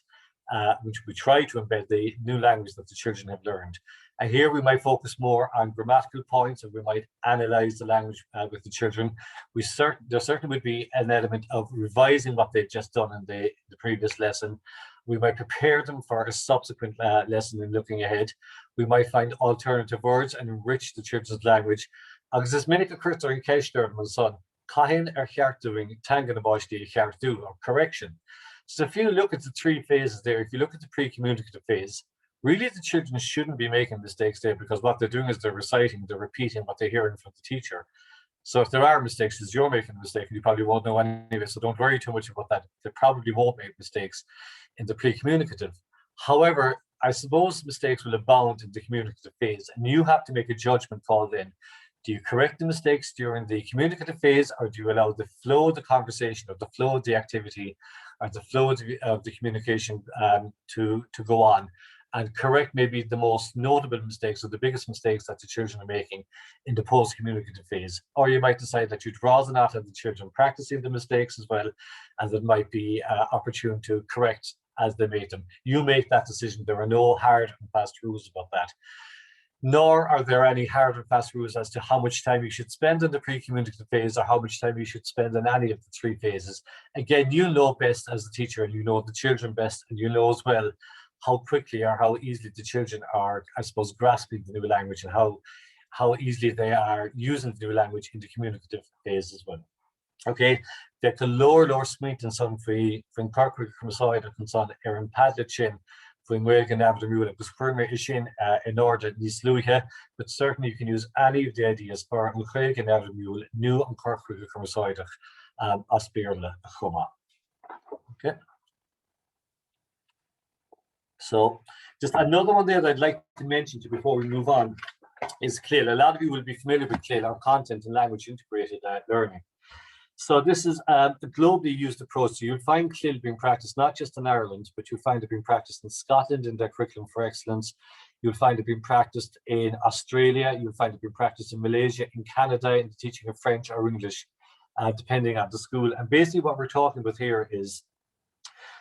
which we try to embed the new language that the children have learned. And here we might focus more on grammatical points, and we might analyze the language with the children. There certainly would be an element of revising what they've just done in the previous lesson. We might prepare them for a subsequent lesson and looking ahead. We might find alternative words and enrich the children's language. Agus is minic a curter in Keishler and son, Kahin doing Tangan or correction. So if you look at the 3 phases there, if you look at the pre-communicative phase, really the children shouldn't be making mistakes there, because what they're doing is they're reciting, they're repeating what they're hearing from the teacher. So if there are mistakes, as you're making a mistake, you probably won't know anyway, so don't worry too much about that. They probably won't make mistakes in the pre-communicative. However, I suppose mistakes will abound in the communicative phase, and you have to make a judgment call then. Do you correct the mistakes during the communicative phase, or do you allow the flow of the conversation, or the flow of the activity, or the flow of the communication to go on, and correct maybe the most notable mistakes or the biggest mistakes that the children are making in the post-communicative phase? Or you might decide that you'd rather not have the children practicing the mistakes as well, and it might be opportune to correct as they make them. You make that decision. There are no hard and fast rules about that. Nor are there any hard and fast rules as to how much time you should spend in the pre-communicative phase, or how much time you should spend in any of the 3 phases. Again, you know best as the teacher, and you know the children best, and you know as well how quickly or how easily the children are, I suppose, grasping the new language, and how easily they are using the new language in the communicative phase as well. Okay, the lower smint and son from Corkwick Cromside or Conson Erin Padlet Chin from Welgan Avenue Mule was firmly ishin in order Nisluha, but certainly you can use any of the ideas for Welgan Avenue Mule, new and Corkwick Cromside Aspirla Choma. Okay. So just another one there that I'd like to mention to before we move on is CLIL. A lot of you will be familiar with CLIL, our content and language integrated learning. So this is a globally used approach. So you'll find CLIL being practiced not just in Ireland, but you'll find it being practiced in Scotland in their curriculum for excellence. You'll find it being practiced in Australia. You'll find it being practiced in Malaysia, in Canada, in the teaching of French or English, depending on the school. And basically what we're talking about here is,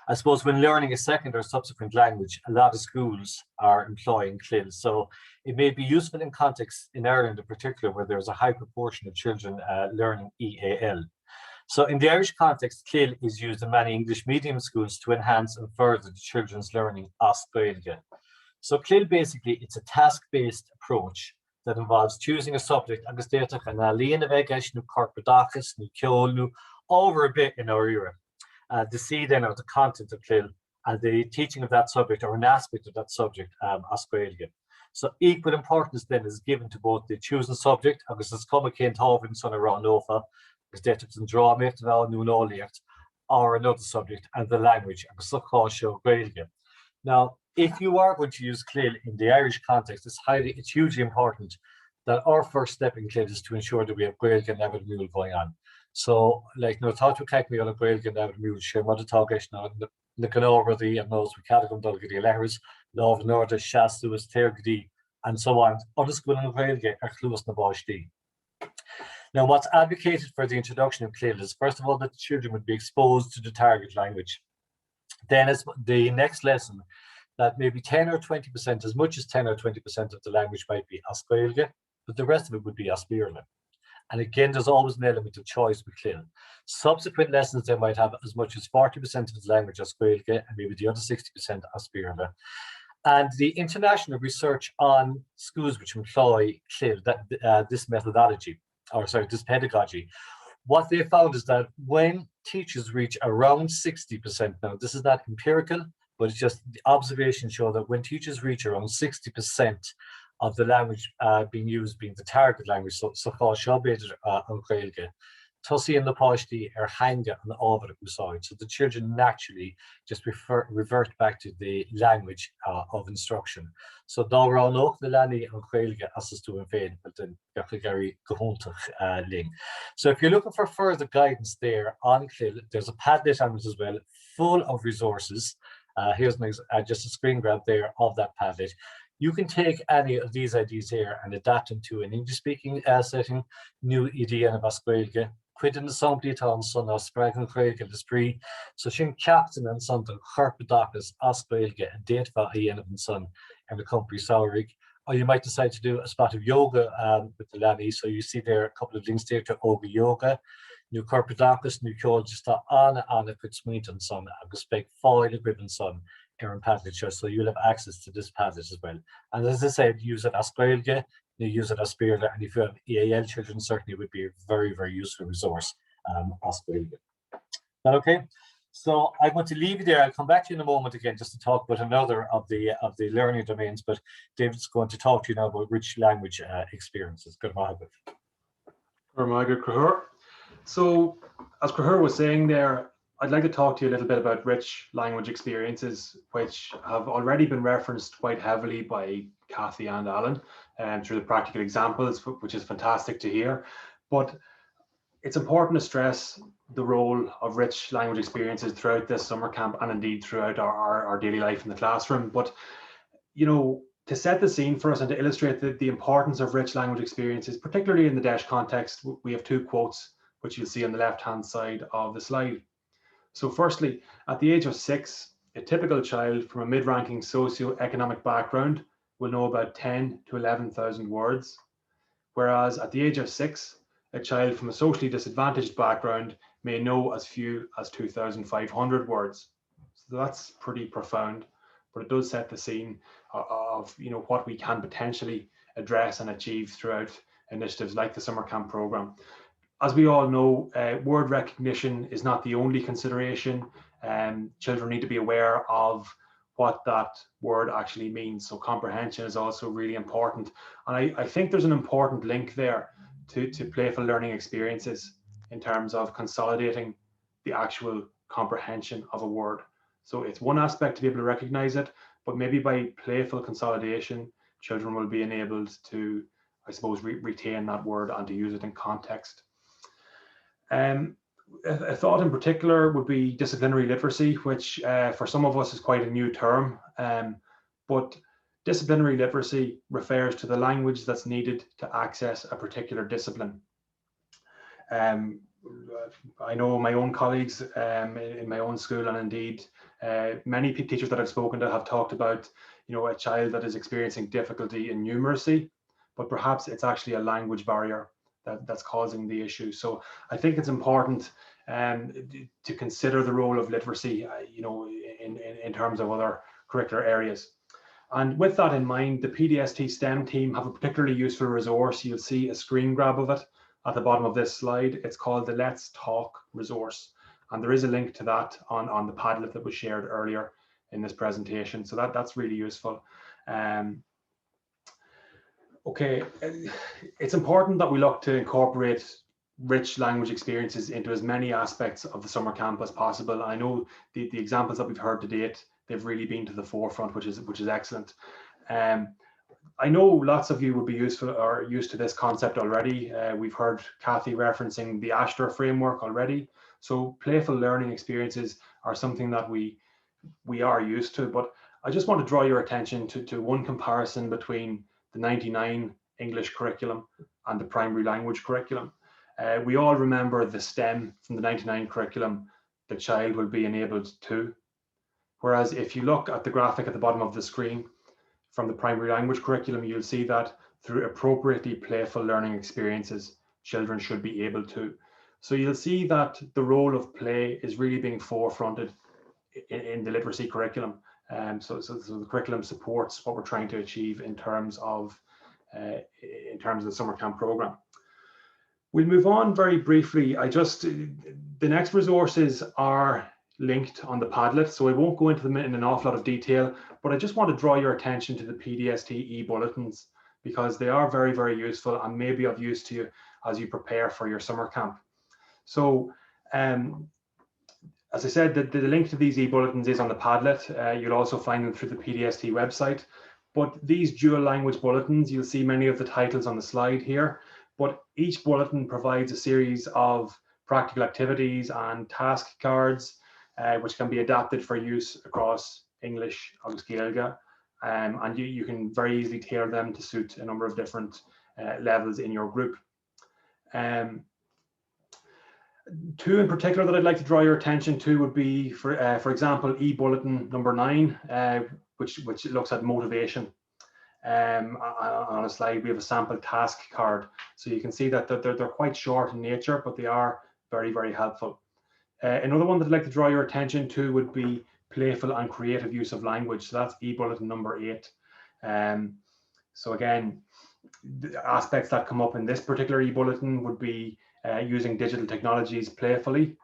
I suppose, when learning a second or subsequent language, a lot of schools are employing CLIL. So it may be useful in context in Ireland in particular, where there's a high proportion of children learning EAL. So in the Irish context, CLIL is used in many English medium schools to enhance and further the children's learning as Gaeilge. So CLIL basically, it's a task-based approach that involves choosing a subject over a bit in our era. the C then of the content of Clill and the teaching of that subject or an aspect of that subject as Gaeilge. So equal importance then is given to both the choosing subject, because it's come again Tovin son around Nofa, because that's in drama or another subject, and the language, because so-called show Gaeilge. Now, if you are going to use Clill in the Irish context, it's hugely important that our first step in Clill is to ensure that we have Gaeilge and Navid Mule going on. So, like, no thought to catch me on a Gaeilge and Navid Mule, share what to talk now, looking over the knows we can't come to the letters, love, Norda, Shastu, Tergdi, and so on. Other school and Gaeilge are close to Boshdi. Now, what's advocated for the introduction of Clill is, first of all, that the children would be exposed to the target language. Then, as the next lesson, that maybe 10 or 20%, as much as 10 or 20% of the language might be as Gaeilge, but the rest of it would be as Spirle. And again, there's always an element of choice with Clill. Subsequent lessons, they might have as much as 40% of the language as Gaeilge and maybe the other 60% as Spirle. And the international research on schools which employ Clill, this methodology, this pedagogy, what they found is that when teachers reach around 60%, now this is not empirical, but it's just the observations show that when teachers reach around 60% of the language being used being the target language, so-called Shobaited on Gaeilge, Tussie and the Pashti are hanging on over the side. So the children naturally just revert back to the language of instruction. So Dora no the Lani on Gaeilge as is to invade, but then Gary Gahunta link. So if you're looking for further guidance there on Clill, there's a Padlet on it as well, full of resources. Here's just a screen grab there of that Padlet. You can take any of these ideas here and adapt them to an English-speaking setting, new idea of Gaeilge, quit in the somebody on son of Sprague and Craig and the spree, so shin captain and son to Harpadacus, Gaeilge, and date for Ian and son, and the company Saurig. Or you might decide to do a spot of yoga with the Lani. So you see there a couple of links there to Oga Yoga, new Harpadacus, new Kjol, just on a Fitzmeet and son, Speg Foil, Gribbon son. Aaron Padlet, so you'll have access to this Padlet as well. And as I said, use it as Gaeilge, you use it as Spirle, and if you have EAL children, certainly would be a very, very useful resource as Gaeilge. Is that okay? So I'm going to leave you there. I'll come back to you in a moment again just to talk about another of the learning domains, but David's going to talk to you now about rich language experiences. Good morning. So as Crahur was saying there, I'd like to talk to you a little bit about rich language experiences, which have already been referenced quite heavily by Kathy and Alan through the practical examples, which is fantastic to hear. But it's important to stress the role of rich language experiences throughout this summer camp and indeed throughout our daily life in the classroom. But, you know, to set the scene for us and to illustrate the importance of rich language experiences, particularly in the DEIS context, we have two quotes, which you'll see on the left-hand side of the slide. So firstly, at the age of 6, a typical child from a mid-ranking socio-economic background will know about 10 to 11,000 words, whereas at the age of 6, a child from a socially disadvantaged background may know as few as 2,500 words. So that's pretty profound, but it does set the scene of what we can potentially address and achieve throughout initiatives like the summer camp program. As we all know, word recognition is not the only consideration. Children need to be aware of what that word actually means. So comprehension is also really important. And I think there's an important link there to playful learning experiences in terms of consolidating the actual comprehension of a word. So it's one aspect to be able to recognize it, but maybe by playful consolidation, children will be enabled to, I suppose, retain that word and to use it in context. A thought in particular would be disciplinary literacy, which for some of us is quite a new term, but disciplinary literacy refers to the language that's needed to access a particular discipline. I know my own colleagues in my own school, and indeed many teachers that I've spoken to have talked about, a child that is experiencing difficulty in numeracy, but perhaps it's actually a language barrier that's causing the issue. So I think it's important to consider the role of literacy, in terms of other curricular areas. And with that in mind, the PDST STEM team have a particularly useful resource. You'll see a screen grab of it at the bottom of this slide. It's called the Let's Talk resource. And there is a link to that on the Padlet that was shared earlier in this presentation. So that's really useful. Okay, it's important that we look to incorporate rich language experiences into as many aspects of the summer camp as possible. I know the examples that we've heard to date, they've really been to the forefront, which is excellent. I know lots of you would be used to this concept already. We've heard Kathy referencing the Ashter framework already. So playful learning experiences are something that we are used to, but I just want to draw your attention to one comparison between the 99 English curriculum and the primary language curriculum. We all remember the STEM from the 99 curriculum, the child will be enabled to. Whereas if you look at the graphic at the bottom of the screen from the primary language curriculum, you'll see that through appropriately playful learning experiences, children should be able to. So you'll see that the role of play is really being forefronted in the literacy curriculum. So the curriculum supports what we're trying to achieve in terms of the summer camp program. We'll move on very briefly. The next resources are linked on the Padlet, so I won't go into them in an awful lot of detail, but I just want to draw your attention to the PDST e-bulletins because they are very, very useful and may be of use to you as you prepare for your summer camp. So, as I said, the link to these e-bulletins is on the Padlet. You'll also find them through the PDST website. But these dual language bulletins, you'll see many of the titles on the slide here, but each bulletin provides a series of practical activities and task cards, which can be adapted for use across English, agus Gaeilge, and you can very easily tailor them to suit a number of different levels in your group. Two in particular that I'd like to draw your attention to would be, for example, e-bulletin number 9, which looks at motivation. On a slide, we have a sample task card, so you can see that they're quite short in nature, but they are very, very helpful. Another one that I'd like to draw your attention to would be playful and creative use of language. So that's e-bulletin number 8. So again, the aspects that come up in this particular e-bulletin would be using digital technologies playfully,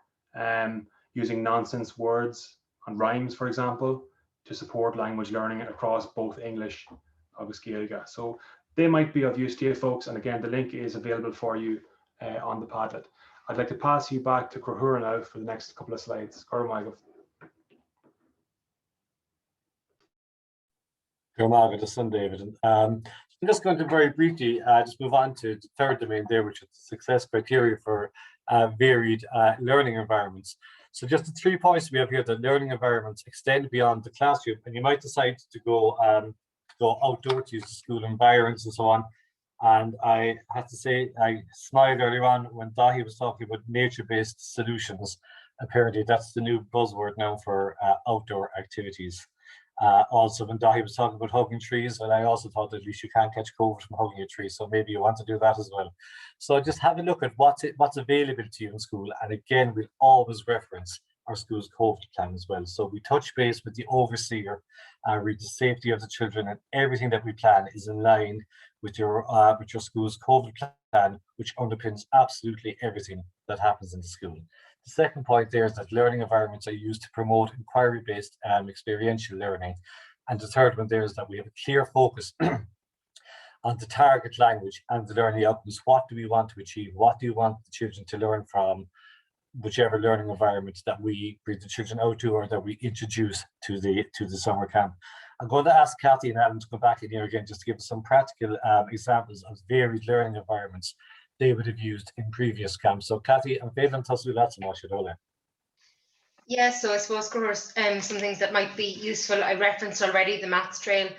using nonsense words and rhymes, for example, to support language learning across both English agus Gaeilge. So they might be of use to you folks, and again, the link is available for you on the Padlet. I'd like to pass you back to Cahura now for the next couple of slides. I'm David. I'm just going to very briefly just move on to the third domain there, which is the success criteria for varied learning environments. So just the 3 points we have here, that learning environments extend beyond the classroom, and you might decide to go outdoor to use the school environments and so on. And I have to say, I smiled earlier on when Dahi was talking about nature-based solutions. Apparently that's the new buzzword now for outdoor activities. Also, when Dahi was talking about hugging trees, and I also thought that at least you can't catch COVID from hugging a tree, so maybe you want to do that as well. So just have a look at what's available to you in school, and again, we'll always reference our school's COVID plan as well. So we touch base with the overseer, read the safety of the children, and everything that we plan is in line with your school's COVID plan, which underpins absolutely everything that happens in the school. The second point there is that learning environments are used to promote inquiry-based experiential learning. And the third one there is that we have a clear focus on the target language and the learning outcomes. What do we want to achieve? What do you want the children to learn from whichever learning environment that we bring the children out to or that we introduce to the summer camp? I'm going to ask Kathy and Alan to come back in here again just to give us some practical examples of varied learning environments they would have used in previous camps. So Kathy, I'm failing to do that so much at all. Yeah, so I suppose some things that might be useful. I referenced already the maths trail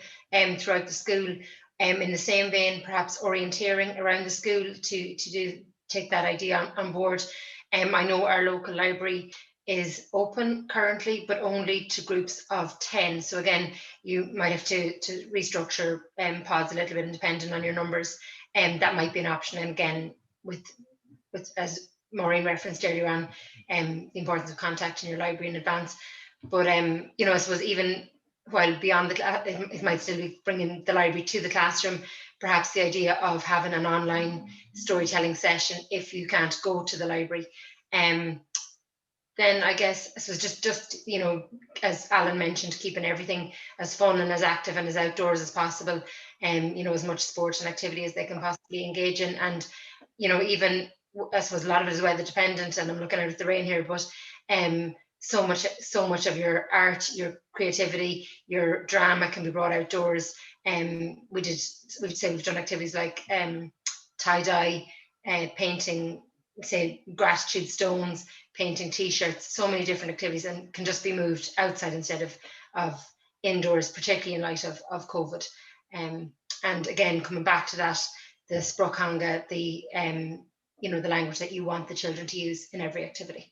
throughout the school. In the same vein, perhaps orienteering around the school to take that idea on board. I know our local library is open currently, but only to groups of 10. So again, you might have to restructure pods a little bit, depending on your numbers. That might be an option. And again, with as Maureen referenced earlier on, the importance of contacting your library in advance. But I suppose even while beyond the class, it might still be bringing the library to the classroom. Perhaps the idea of having an online storytelling session if you can't go to the library. then I guess this was just you know, as Alan mentioned, keeping everything as fun and as active and as outdoors as possible, and you know, as much sport and activity as they can possibly engage in. And you know, even I suppose a lot of it is weather dependent, and I'm looking out at the rain here, but so much of your art, your creativity, your drama can be brought outdoors. We've done activities like tie-dye, painting, say gratitude stones, painting t-shirts, so many different activities, and can just be moved outside instead of indoors, particularly in light of COVID. And again, coming back to that, the Språkhanga, the you know, the language that you want the children to use in every activity.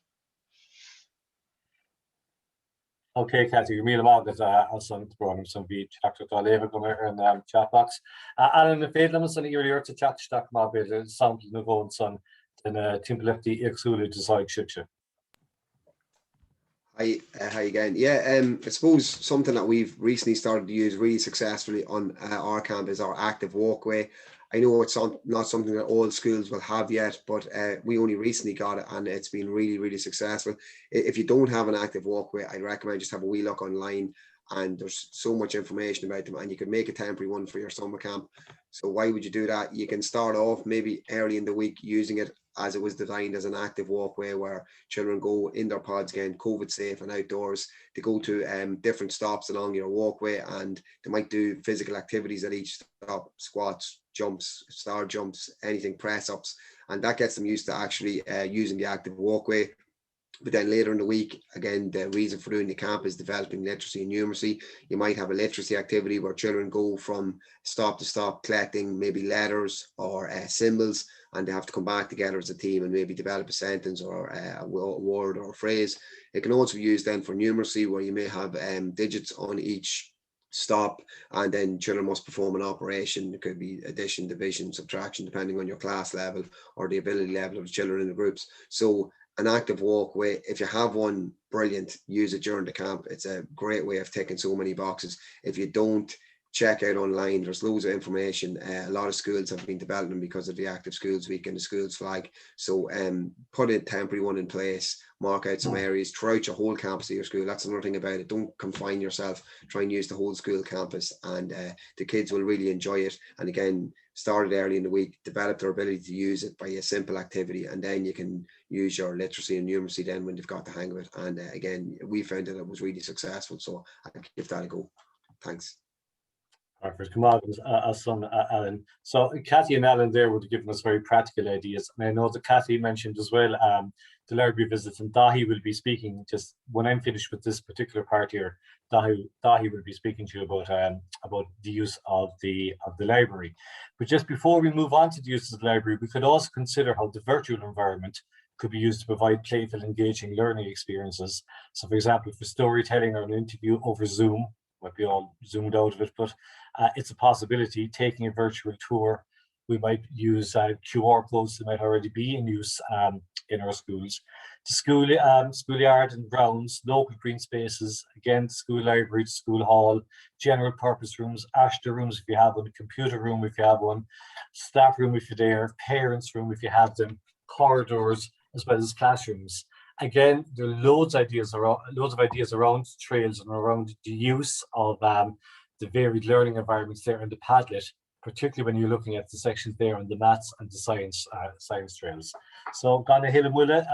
Okay, Cathy, you're míle mágad as an program some bhí teachta léomh go in chat box. Alan na féadlam san íoríir ta teachta má beidir sample na bhón san den timpachtaí agsúla desáid sibse. Hi again. Yeah, I suppose something that we've recently started to use really successfully on our camp is our active walkway. I know it's not something that all schools will have yet, but we only recently got it, and it's been really, really successful. If you don't have an active walkway, I'd recommend just have a wee look online, and there's so much information about them, and you can make a temporary one for your summer camp. So why would you do that? You can start off maybe early in the week using it as it was designed as an active walkway where children go in their pods, again, COVID safe and outdoors. They go to different stops along your walkway, and they might do physical activities at each stop: squats, jumps, star jumps, anything, press ups, and that gets them used to actually using the active walkway. But then later in the week, again, the reason for doing the camp is developing literacy and numeracy. You might have a literacy activity where children go from stop to stop collecting maybe letters or symbols, and they have to come back together as a team and maybe develop a sentence or a word or a phrase. It can also be used then for numeracy, where you may have digits on each stop, and then children must perform an operation. It could be addition, division, subtraction, depending on your class level or the ability level of the children in the groups. So an active walkway, if you have one, brilliant, use it during the camp. It's a great way of ticking so many boxes. If you don't, check out online, there's loads of information. A lot of schools have been developing them because of the Active Schools Week and the schools flag. So put a temporary one in place, mark out some areas throughout your whole campus of your school. That's another thing about it. Don't confine yourself, try and use the whole school campus, and the kids will really enjoy it. And again, started early in the week, develop their ability to use it by a simple activity, and then you can use your literacy and numeracy then when they've got the hang of it. And again, we found that it was really successful, so I'll give that a go. Thanks. Perfect. Come on, Alan. So Cathy and Alan there would have given us very practical ideas. And I know that Cathy mentioned as well the library visits, and Dahi will be speaking just when I'm finished with this particular part here. Dahi will be speaking to you about the use of the library. But just before we move on to the use of the library, we could also consider how the virtual environment could be used to provide playful, engaging learning experiences. So, for example, for storytelling or an interview over Zoom, might be all zoomed out of it, but it's a possibility. Taking a virtual tour, we might use QR codes that might already be in use in our schools. The schoolyard and grounds, local green spaces, again, the school library, the school hall, general purpose rooms, ASHTA rooms if you have one, computer room if you have one, staff room if you're there, parents room if you have them, corridors, as well as classrooms. Again, there are loads of ideas around trails and around the use of the varied learning environments there in the Padlet, particularly when you're looking at the sections there on the maths and the science trails. So, Gana Hilamula,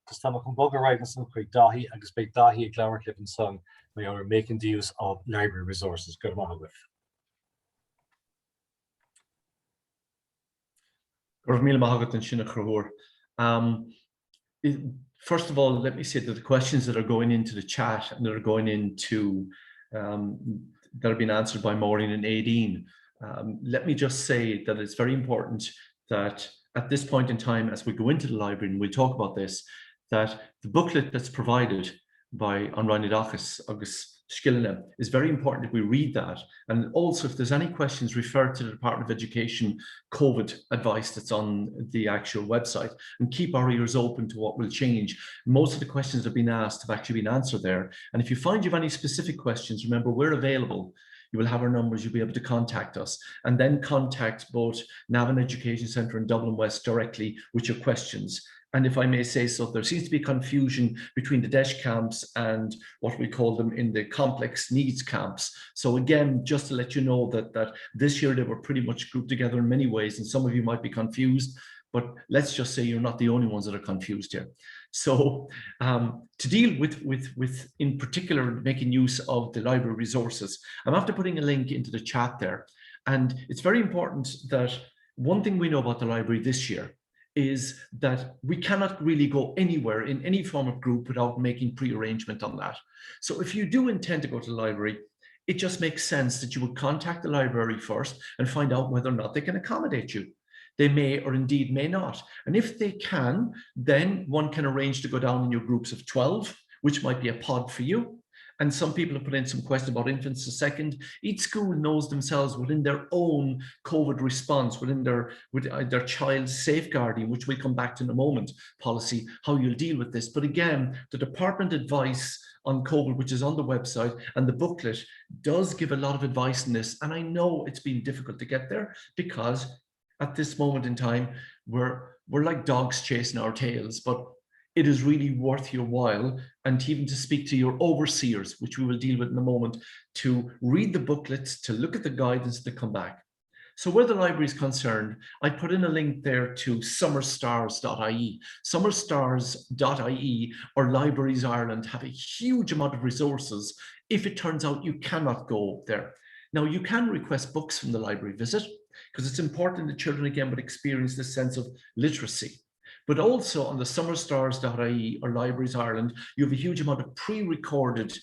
just have a bugger right and some quick Dahi, I expect Dahi, Glower Cliff and Son, we are making the use of library resources. Good morning, with. First of all, let me say that the questions that are going into the chat and that are going into that are being answered by Maureen and Aideen. Let me just say that it's very important that at this point in time, as we go into the library, and we'll talk about this, that the booklet that's provided by Anrani Dachas August Skillina is very important that we read that. And also, if there's any questions, refer to the Department of Education COVID advice that's on the actual website, and keep our ears open to what will change. Most of the questions that have been asked have actually been answered there. And if you find you have any specific questions, remember, we're available. You will have our numbers. You'll be able to contact us, and then contact both Navan Education Centre and Dublin West directly with your questions. And if I may say so, there seems to be confusion between the DEIS camps and what we call them in the complex needs camps. So again, just to let you know that this year they were pretty much grouped together in many ways, and some of you might be confused, but let's just say you're not the only ones that are confused here. So to deal with in particular making use of the library resources, I'm after putting a link into the chat there. And it's very important that one thing we know about the library this year is that we cannot really go anywhere in any form of group without making pre-arrangement on that. So if you do intend to go to the library, it just makes sense that you would contact the library first and find out whether or not they can accommodate you. They may or indeed may not. And if they can, then one can arrange to go down in your groups of 12, which might be a pod for you. And some people have put in some questions about infants a second. Each school knows themselves within their own COVID response, within their child's safeguarding, which we'll come back to in a moment, policy, how you'll deal with this. But again, the department advice on COVID, which is on the website, and the booklet does give a lot of advice in this. And I know it's been difficult to get there because at this moment in time, we're like dogs chasing our tails, but it is really worth your while, and even to speak to your overseers, which we will deal with in a moment, to read the booklets, to look at the guidance, to come back. So where the library is concerned, I put in a link there to summerstars.ie. Summerstars.ie or Libraries Ireland have a huge amount of resources if it turns out you cannot go there. Now, you can request books from the library visit, because it's important that children again would experience this sense of literacy. But also on the summerstars.ie or Libraries Ireland, you have a huge amount of pre-recorded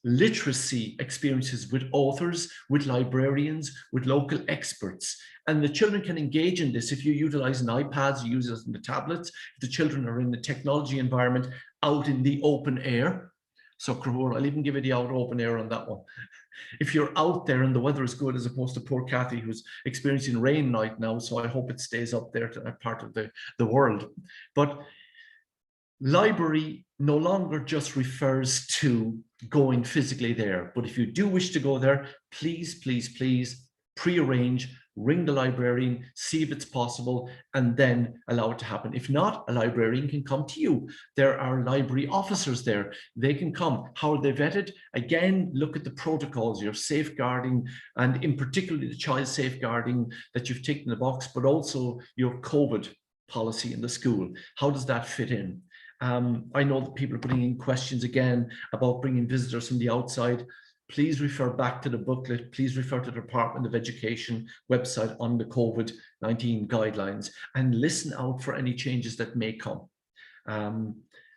literacy experiences with authors, with librarians, with local experts. And the children can engage in this if you utilize an iPads, you use it in the tablets, if the children are in the technology environment out in the open air. So I'll even give you the out open air on that one. If you're out there and the weather is good, as opposed to poor Kathy, who's experiencing rain night now, so I hope it stays up there to that part of the world. But library no longer just refers to going physically there. But if you do wish to go there, please, please, please pre-arrange, ring the librarian, see if it's possible, and then allow it to happen. If not, a librarian can come to you. There are library officers there. They can come. How are they vetted? Again, look at the protocols, your safeguarding, and in particular the child safeguarding that you've ticked in the box, but also your COVID policy in the school. How does that fit in? I know that people are putting in questions again about bringing visitors from the outside. Please refer back to the booklet. Please refer to the Department of Education website on the COVID-19 guidelines and listen out for any changes that may come.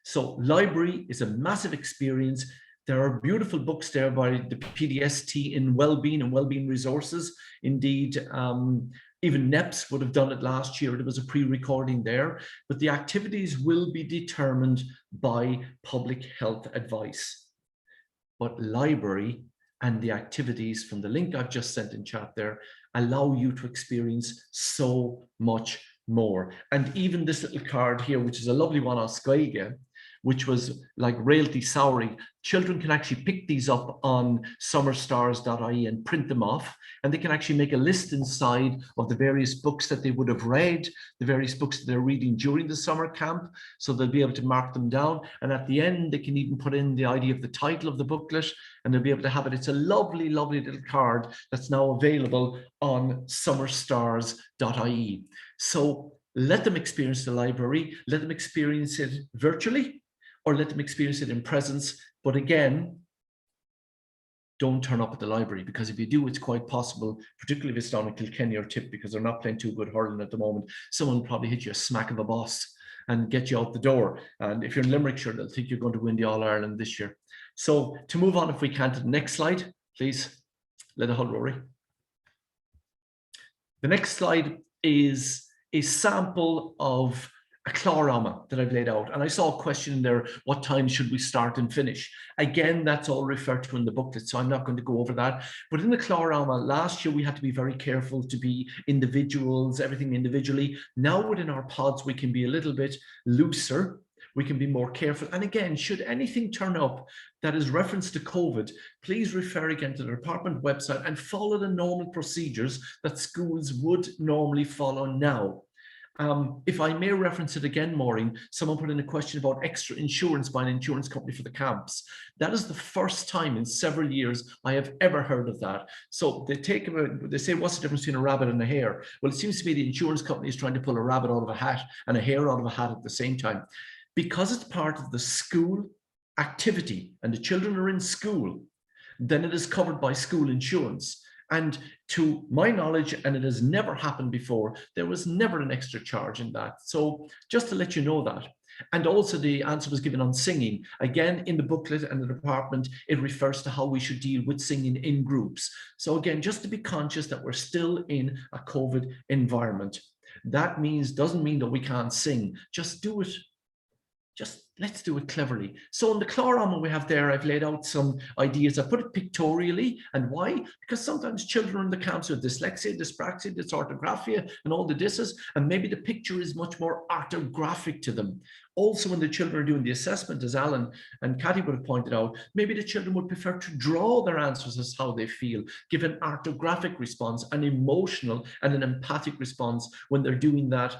So library is a massive experience. There are beautiful books there by the PDST in Wellbeing and Wellbeing Resources. Indeed, even NEPS would have done it last year. There was a pre-recording there, but the activities will be determined by public health advice. But library and the activities from the link I've just sent in chat there allow you to experience so much more. And even this little card here, which is a lovely one on Skyga, which was like Realty Souring. Children can actually pick these up on summerstars.ie and print them off, and they can actually make a list inside of the various books that they would have read, the various books that they're reading during the summer camp, so they'll be able to mark them down. And at the end, they can even put in the idea of the title of the booklet, and they'll be able to have it. It's a lovely, lovely little card that's now available on summerstars.ie. So let them experience the library, let them experience it virtually, or let them experience it in presence. But again, don't turn up at the library, because if you do, it's quite possible, particularly if it's down at Kilkenny or Tip, because they're not playing too good hurling at the moment, someone will probably hit you a smack of a boss and get you out the door. And if you're in Limerickshire, they'll think you're going to win the All-Ireland this year. So to move on, if we can, to the next slide, please. Let it hold, Rory. The next slide is a sample of a chlorama that I've laid out. And I saw a question in there, what time should we start and finish? Again, that's all referred to in the booklet, so I'm not going to go over that. But in the chlorama, last year we had to be very careful to be individuals, everything individually. Now within our pods, we can be a little bit looser. we can be more careful. And again, should anything turn up that is reference to COVID, please refer again to the department website and follow the normal procedures that schools would normally follow now. If I may reference it again, Maureen, someone put in a question about extra insurance by an insurance company for the camps. That is the first time in several years I have ever heard of that. So they say, what's the difference between a rabbit and a hare? Well, it seems to be the insurance company is trying to pull a rabbit out of a hat and a hare out of a hat at the same time. Because it's part of the school activity and the children are in school, then it is covered by school insurance. And to my knowledge, and it has never happened before, there was never an extra charge in that. So just to let you know that. And also the answer was given on singing. Again, in the booklet and the department, it refers to how we should deal with singing in groups. So again, just to be conscious that we're still in a COVID environment. That doesn't mean that we can't sing. Just do it. Let's do it cleverly. So in the chlorama we have there, I've laid out some ideas. I put it pictorially. And why? Because sometimes children are in the camps with dyslexia, dyspraxia, dysorthographia, and all the disses, and maybe the picture is much more orthographic to them. Also, when the children are doing the assessment, as Alan and Kathy would have pointed out, maybe the children would prefer to draw their answers as how they feel, give an orthographic response, an emotional and an empathic response when they're doing that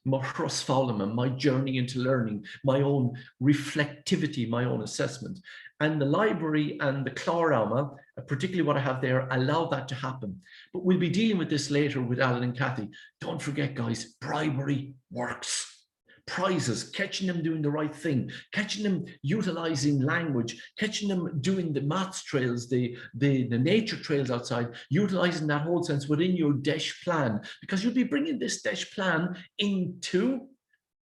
my journey into learning, my own reflectivity, my own assessment. And the library and the chlorama, particularly what I have there, allow that to happen. But we'll be dealing with this later with Alan and Kathy. Don't forget, guys, bribery works. Prizes, catching them doing the right thing, catching them utilizing language, catching them doing the maths trails, the nature trails outside, utilizing that whole sense within your DEIS plan, because you'll be bringing this DEIS plan into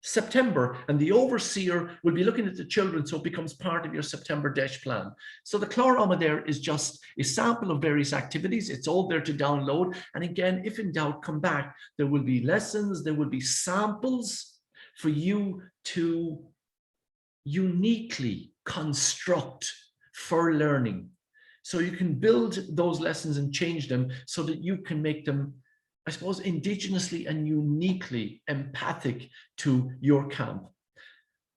September, and the overseer will be looking at the children, so it becomes part of your September DEIS plan. So the chlorama there is just a sample of various activities. It's all there to download. And again, if in doubt, come back. There will be lessons, there will be samples for you to uniquely construct for learning. So you can build those lessons and change them so that you can make them, I suppose, indigenously and uniquely empathic to your camp.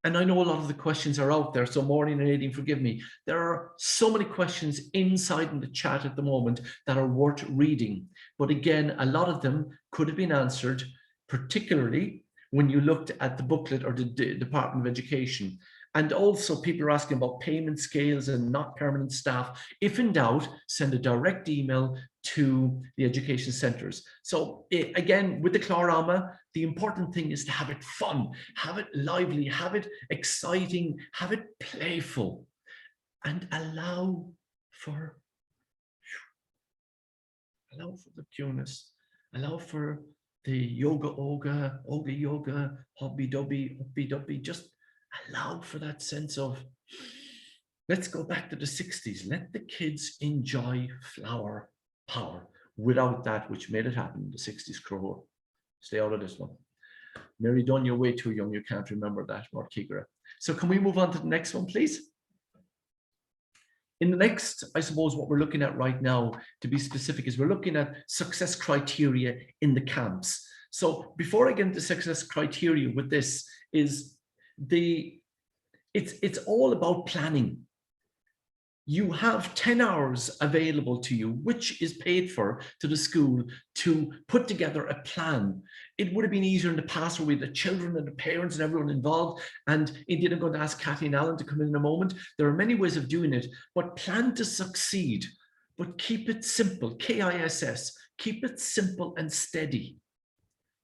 And I know a lot of the questions are out there, so Maureen and Aideen, forgive me. There are so many questions inside in the chat at the moment that are worth reading. But again, a lot of them could have been answered, particularly when you looked at the booklet or the Department of Education. And also people are asking about payment scales and not permanent staff. If in doubt, send a direct email to the education centres. So again, with the chlorama, the important thing is to have it fun, have it lively, have it exciting, have it playful, and allow for the cuteness, allow for the yoga, hobby dubby, just allow for that sense of, let's go back to the 60s. Let the kids enjoy flower power without that which made it happen in the 60s. Crow, stay out of this one. Mary Dunn, you're way too young. You can't remember that, or Kigra. So can we move on to the next one, please? In the next, I suppose what we're looking at right now, to be specific, is we're looking at success criteria in the camps. So before I get into success criteria with this, is it's all about planning. You have 10 hours available to you, which is paid for to the school, to put together a plan. It would have been easier in the past where we had the children and the parents and everyone involved. And indeed, I'm going to ask Kathy and Alan to come in a moment. There are many ways of doing it, but plan to succeed, but keep it simple. KISS, keep it simple and steady.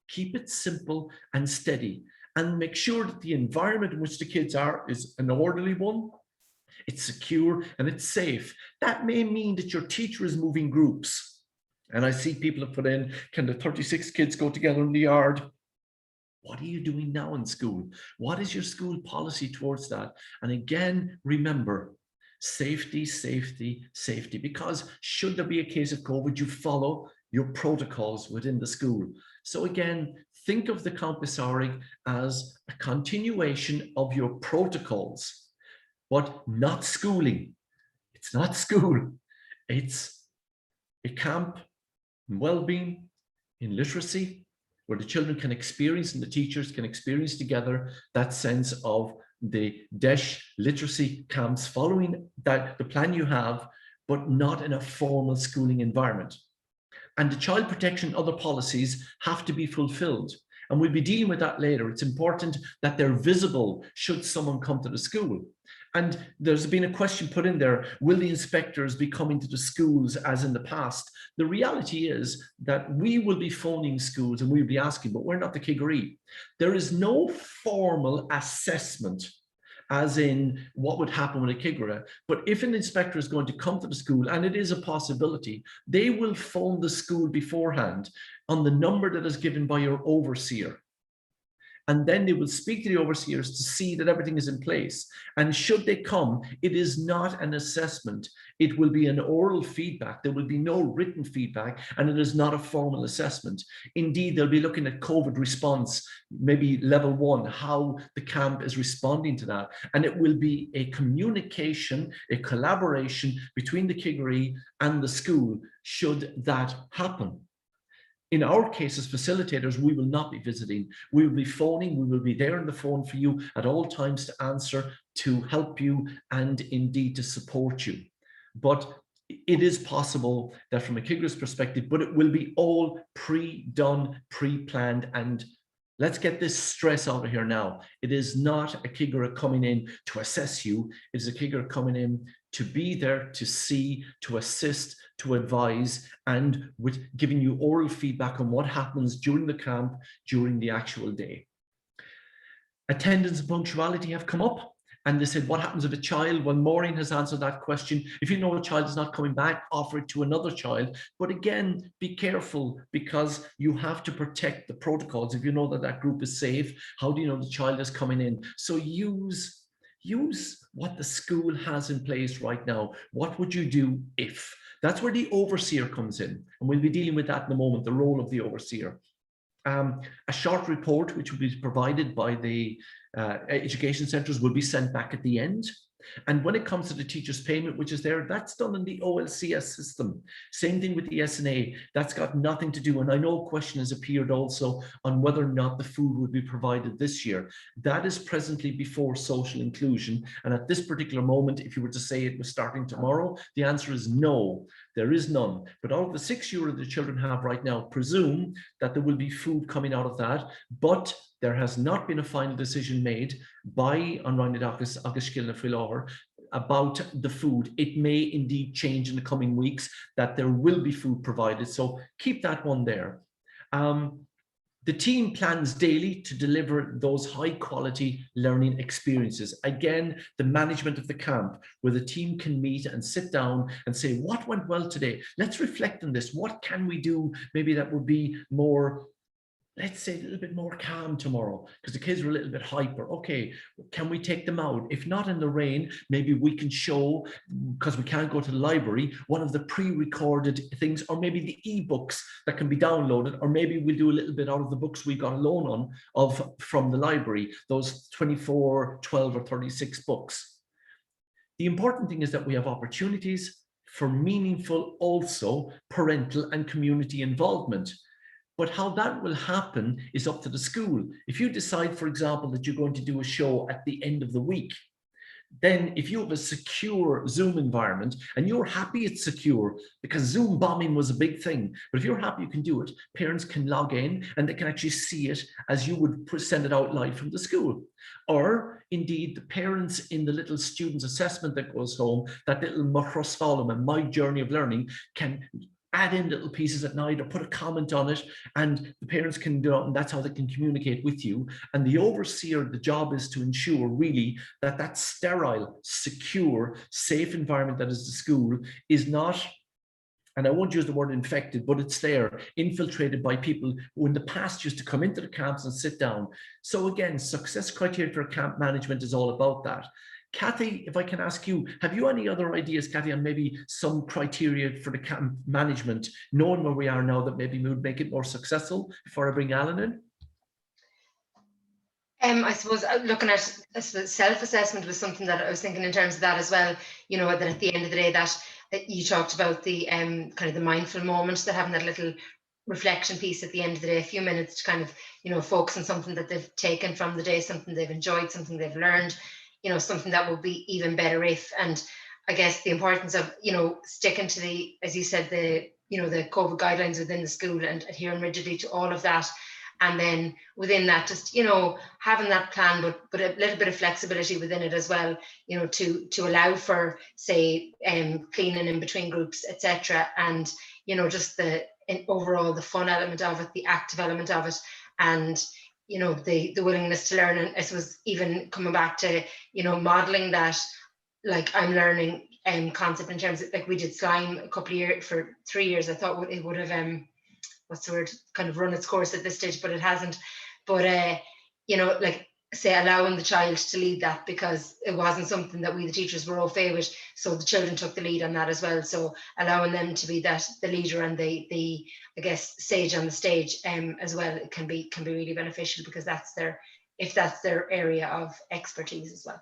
Keep it simple and steady, and make sure that the environment in which the kids are is an orderly one. It's secure and it's safe. That may mean that your teacher is moving groups. And I see people have put in, can the 36 kids go together in the yard? What are you doing now in school? What is your school policy towards that? And again, remember, safety, safety, safety, because should there be a case of COVID, you follow your protocols within the school. So again, think of the Campusaric as a continuation of your protocols, but not schooling. It's not school. It's a camp in well-being, in literacy, where the children can experience and the teachers can experience together that sense of the DEIS literacy camps, following that the plan you have, but not in a formal schooling environment. And the child protection and other policies have to be fulfilled. And we'll be dealing with that later. It's important that they're visible should someone come to the school. And there's been a question put in there, will the inspectors be coming to the schools as in the past? The reality is that we will be phoning schools and we'll be asking, but we're not the Kiggery. There is no formal assessment as in what would happen with a Kiggery. But if an inspector is going to come to the school, and it is a possibility, they will phone the school beforehand on the number that is given by your overseer. And then they will speak to the overseers to see that everything is in place. And should they come, it is not an assessment. It will be an oral feedback. There will be no written feedback, and it is not a formal assessment. Indeed, they'll be looking at COVID response, maybe level 1, how the camp is responding to that. And it will be a communication, a collaboration between the Kiggery and the school, should that happen. In our case, as facilitators, we will not be visiting. We will be phoning. We will be there on the phone for you at all times to answer, to help you, and indeed to support you. But it is possible that from a Kiggery's perspective, but it will be all pre-done, pre-planned. And let's get this stress out of here now. It is not a Kiggery coming in to assess you. It is a Kiggery coming in to be there, to see, to assist, to advise, and with giving you oral feedback on what happens during the camp, during the actual day. Attendance and punctuality have come up, and they said, what happens if a child? Well, Maureen has answered that question. If you know a child is not coming back, offer it to another child. But again, be careful, because you have to protect the protocols. If you know that that group is safe, how do you know the child is coming in? So use what the school has in place right now. What would you do if? That's where the overseer comes in. And we'll be dealing with that in a moment, the role of the overseer. A short report, which will be provided by the education centres, will be sent back at the end. And when it comes to the teacher's payment, which is there, that's done in the OLCS system. Same thing with the SNA. That's got nothing to do. And I know a question has appeared also on whether or not the food would be provided this year. That is presently before social inclusion. And at this particular moment, if you were to say it was starting tomorrow, the answer is no, there is none. But out of the €6 the children have right now, presume that there will be food coming out of that. But there has not been a final decision made by An Rangad Agus Gilna Filover about the food. It may indeed change in the coming weeks that there will be food provided. So keep that one there. The team plans daily to deliver those high quality learning experiences. Again, the management of the camp, where the team can meet and sit down and say, what went well today? Let's reflect on this. What can we do? Maybe that would be more, let's say, a little bit more calm tomorrow, because the kids are a little bit hyper. Okay, can we take them out? If not in the rain, maybe we can show, because we can't go to the library, one of the pre-recorded things, or maybe the ebooks that can be downloaded, or maybe we'll do a little bit out of the books we got a loan on from the library, those 24, 12 or 36 books. The important thing is that we have opportunities for meaningful also parental and community involvement. But how that will happen is up to the school. If you decide, for example, that you're going to do a show at the end of the week, then if you have a secure Zoom environment and you're happy it's secure, because Zoom bombing was a big thing, but if you're happy you can do it, parents can log in and they can actually see it as you would send it out live from the school. Or indeed the parents in the little student's assessment that goes home, that little Machros Folum and My Journey of Learning, can add in little pieces at night or put a comment on it, and the parents can do it, and that's how they can communicate with you. And the overseer, the job is to ensure really that that sterile, secure, safe environment that is the school is not, and I won't use the word infected, but it's there, infiltrated by people who in the past used to come into the camps and sit down. So again, success criteria for camp management is all about that. Kathy, if I can ask you, have you any other ideas, Kathy, on maybe some criteria for the camp management, knowing where we are now, that maybe would make it more successful before I bring Alan in? I suppose looking at self-assessment was something that I was thinking in terms of that as well. You know, that at the end of the day, that you talked about the kind of the mindful moments, that having that little reflection piece at the end of the day, a few minutes to kind of, you know, focus on something that they've taken from the day, something they've enjoyed, something they've learned, you know, something that will be even better if. And I guess the importance of, you know, sticking to the, as you said, the, you know, the COVID guidelines within the school and adhering rigidly to all of that. And then within that, just, you know, having that plan, but a little bit of flexibility within it as well, you know, to allow for, say, cleaning in between groups, etc. And, you know, just overall the fun element of it, the active element of it, and, you know, the willingness to learn. And I suppose even coming back to, you know, modeling that, like, I'm learning concept in terms of, like, we did slime a couple of years, for 3 years. I thought it would have what's the word, kind of run its course at this stage, but it hasn't. But you know, like, say, allowing the child to lead that, because it wasn't something that we, the teachers, were au fait with, so the children took the lead on that as well. So allowing them to be the leader and the I guess sage on the stage as well, it can be really beneficial, because that's their area of expertise as well.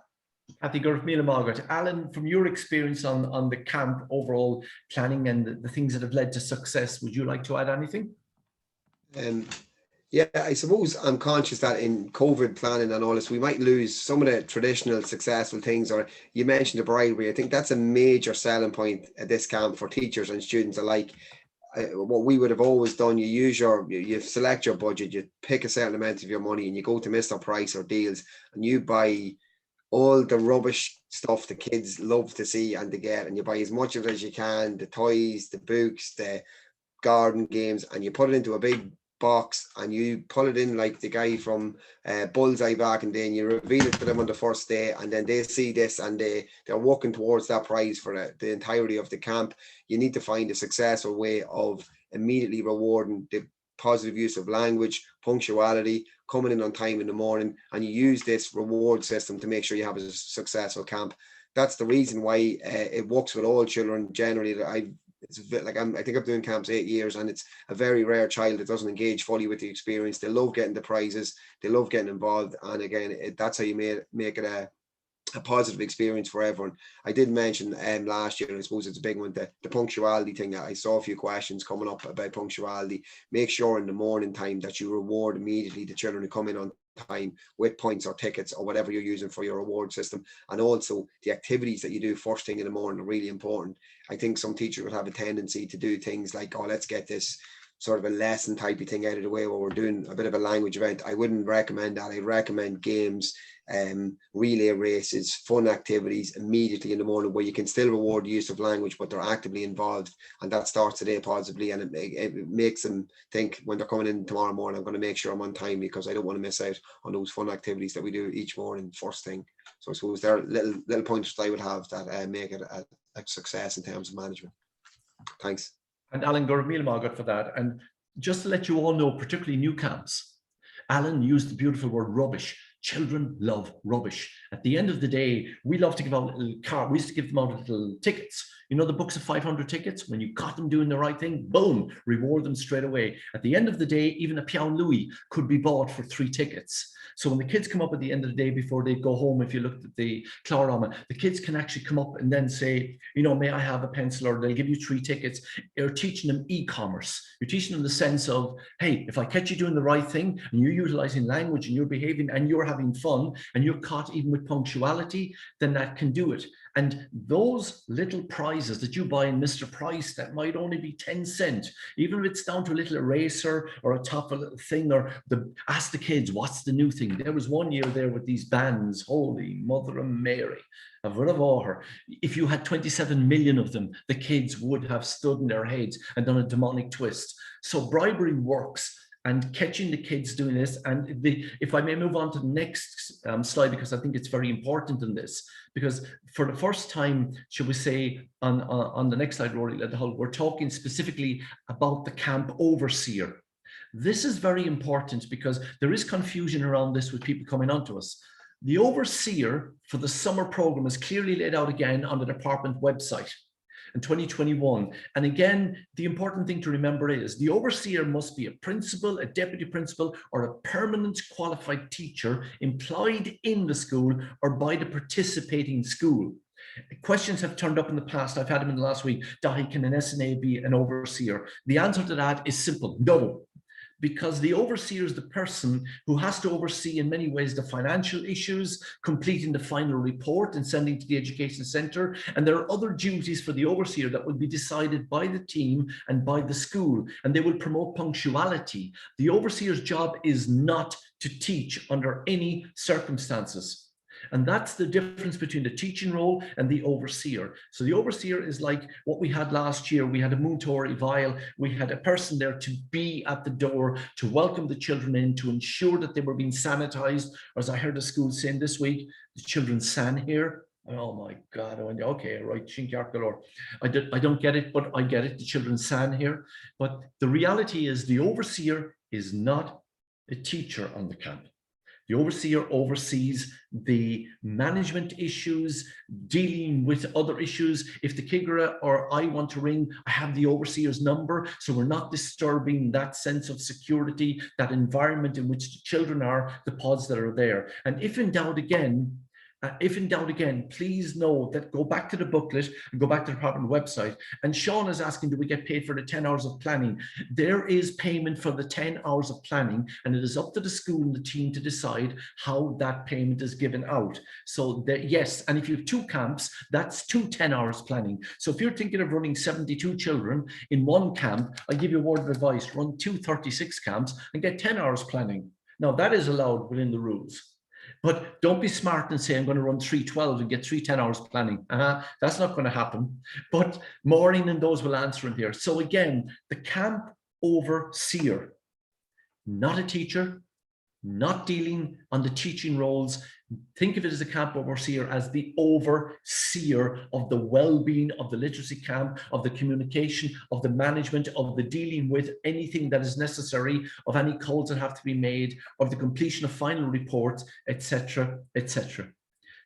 Kathy, Gurf Mila Margaret. Alan, from your experience on the camp overall planning and the things that have led to success, would you like to add anything? Yeah, I suppose I'm conscious that in COVID planning and all this, we might lose some of the traditional successful things. Or you mentioned the bribery. I think that's a major selling point at this camp for teachers and students alike. What we would have always done, you select your budget, you pick a certain amount of your money, and you go to Mr. Price or Deals, and you buy all the rubbish stuff the kids love to see and to get, and you buy as much of it as you can, the toys, the books, the garden games, and you put it into a big box and you pull it in like the guy from Bullseye back, and then you reveal it to them on the first day, and then they see this and they're walking towards that prize for the entirety of the camp. You need to find a successful way of immediately rewarding the positive use of language, punctuality, coming in on time in the morning, and you use this reward system to make sure you have a successful camp. That's the reason why it works with all children generally. I think I'm doing camps 8 years, and it's a very rare child that doesn't engage fully with the experience. They love getting the prizes, they love getting involved, and again, that's how you make it a positive experience for everyone. I did mention last year, and I suppose it's a big one, the punctuality thing. I saw a few questions coming up about punctuality. Make sure in the morning time that you reward immediately the children who come in on time with points or tickets or whatever you're using for your reward system. And also the activities that you do first thing in the morning are really important. I think some teachers would have a tendency to do things like, oh, let's get this sort of a lesson type of thing out of the way while we're doing a bit of a language event. I wouldn't recommend that. I recommend games, relay races, fun activities immediately in the morning, where you can still reward the use of language, but they're actively involved, and that starts the day positively, and it makes them think when they're coming in tomorrow morning, I'm going to make sure I'm on time, because I don't want to miss out on those fun activities that we do each morning first thing. So I suppose there are little pointers I would have that make it a success in terms of management. Thanks. And Alan, Gurf Mila Margaret for that. And just to let you all know, particularly new camps, Alan used the beautiful word rubbish. Children love rubbish. At the end of the day, we love to give out little cards. We used to give them out little tickets. You know, the books of 500 tickets. When you got them doing the right thing, boom, reward them straight away. At the end of the day, even a Piao Louis could be bought for 3 tickets. So when the kids come up at the end of the day before they go home, if you looked at the Clorama, the kids can actually come up and then say, you know, may I have a pencil? Or they'll give you 3 tickets. You're teaching them e-commerce. You're teaching them the sense of, hey, if I catch you doing the right thing and you're utilizing language and you're behaving and you're having fun and you're caught even with punctuality, then that can do it. And those little prizes that you buy in Mr. Price that might only be 10 cents, even if it's down to a little eraser or a top of a little thing, or ask the kids, what's the new thing? There was one year there with these bands, Holy Mother of Mary, if you had 27 million of them, the kids would have stood in their heads and done a demonic twist. So bribery works. And catching the kids doing this, and if I may move on to the next slide, because I think it's very important in this, because for the first time, should we say, on the next slide, Rory, we're talking specifically about the camp overseer. This is very important because there is confusion around this with people coming onto us. The overseer for the summer program is clearly laid out again on the department website in 2021. And again, the important thing to remember is the overseer must be a principal, a deputy principal, or a permanent qualified teacher employed in the school or by the participating school. Questions have turned up in the past. I've had them in the last week. Dahi, can an SNA be an overseer? The answer to that is simple, no. Because the overseer is the person who has to oversee in many ways the financial issues, completing the final report and sending to the education centre. And there are other duties for the overseer that will be decided by the team and by the school, and they will promote punctuality. The overseer's job is not to teach under any circumstances. And that's the difference between the teaching role and the overseer. So the overseer is like what we had last year. We had a Muntori Vile. We had a person there to be at the door, to welcome the children in, to ensure that they were being sanitized. Or as I heard the school saying this week, the children san here. Oh my God, I went, okay, right, I don't get it, but I get it, the children san here. But the reality is the overseer is not a teacher on the camp. The overseer oversees the management issues, dealing with other issues. If the Kigra or I want to ring, I have the overseer's number, so we're not disturbing that sense of security, that environment in which the children are, the pods that are there. And if in doubt again, please know that go back to the booklet and go back to the department website. And Sean is asking, do we get paid for the 10 hours of planning? There is payment for the 10 hours of planning, and it is up to the school and the team to decide how that payment is given out. So that, yes, and if you have 2 camps, that's 2 10 hours planning. So if you're thinking of running 72 children in one camp, I give you a word of advice, run 2 36 camps and get 10 hours planning. Now that is allowed within the rules. But don't be smart and say, I'm going to run 3 12 and get 3 10 hours planning. That's not going to happen. But Maureen and those will answer in here. So again, the camp overseer, not a teacher, not dealing on the teaching roles. Think of it as a camp overseer, as the overseer of the well-being of the literacy camp, of the communication, of the management, of the dealing with anything that is necessary, of any calls that have to be made, of the completion of final reports, etc., etc.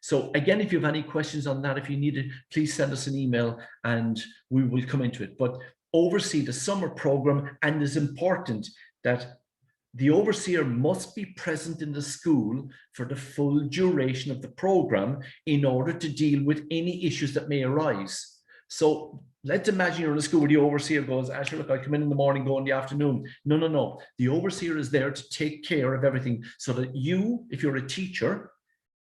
So again, if you have any questions on that, if you need it, please send us an email and we will come into it. But oversee the summer program, and it's important that the overseer must be present in the school for the full duration of the program in order to deal with any issues that may arise. So let's imagine you're in a school where the overseer goes, Asher, look, I come in the morning, go in the afternoon. No, no, no. The overseer is there to take care of everything so that you, if you're a teacher,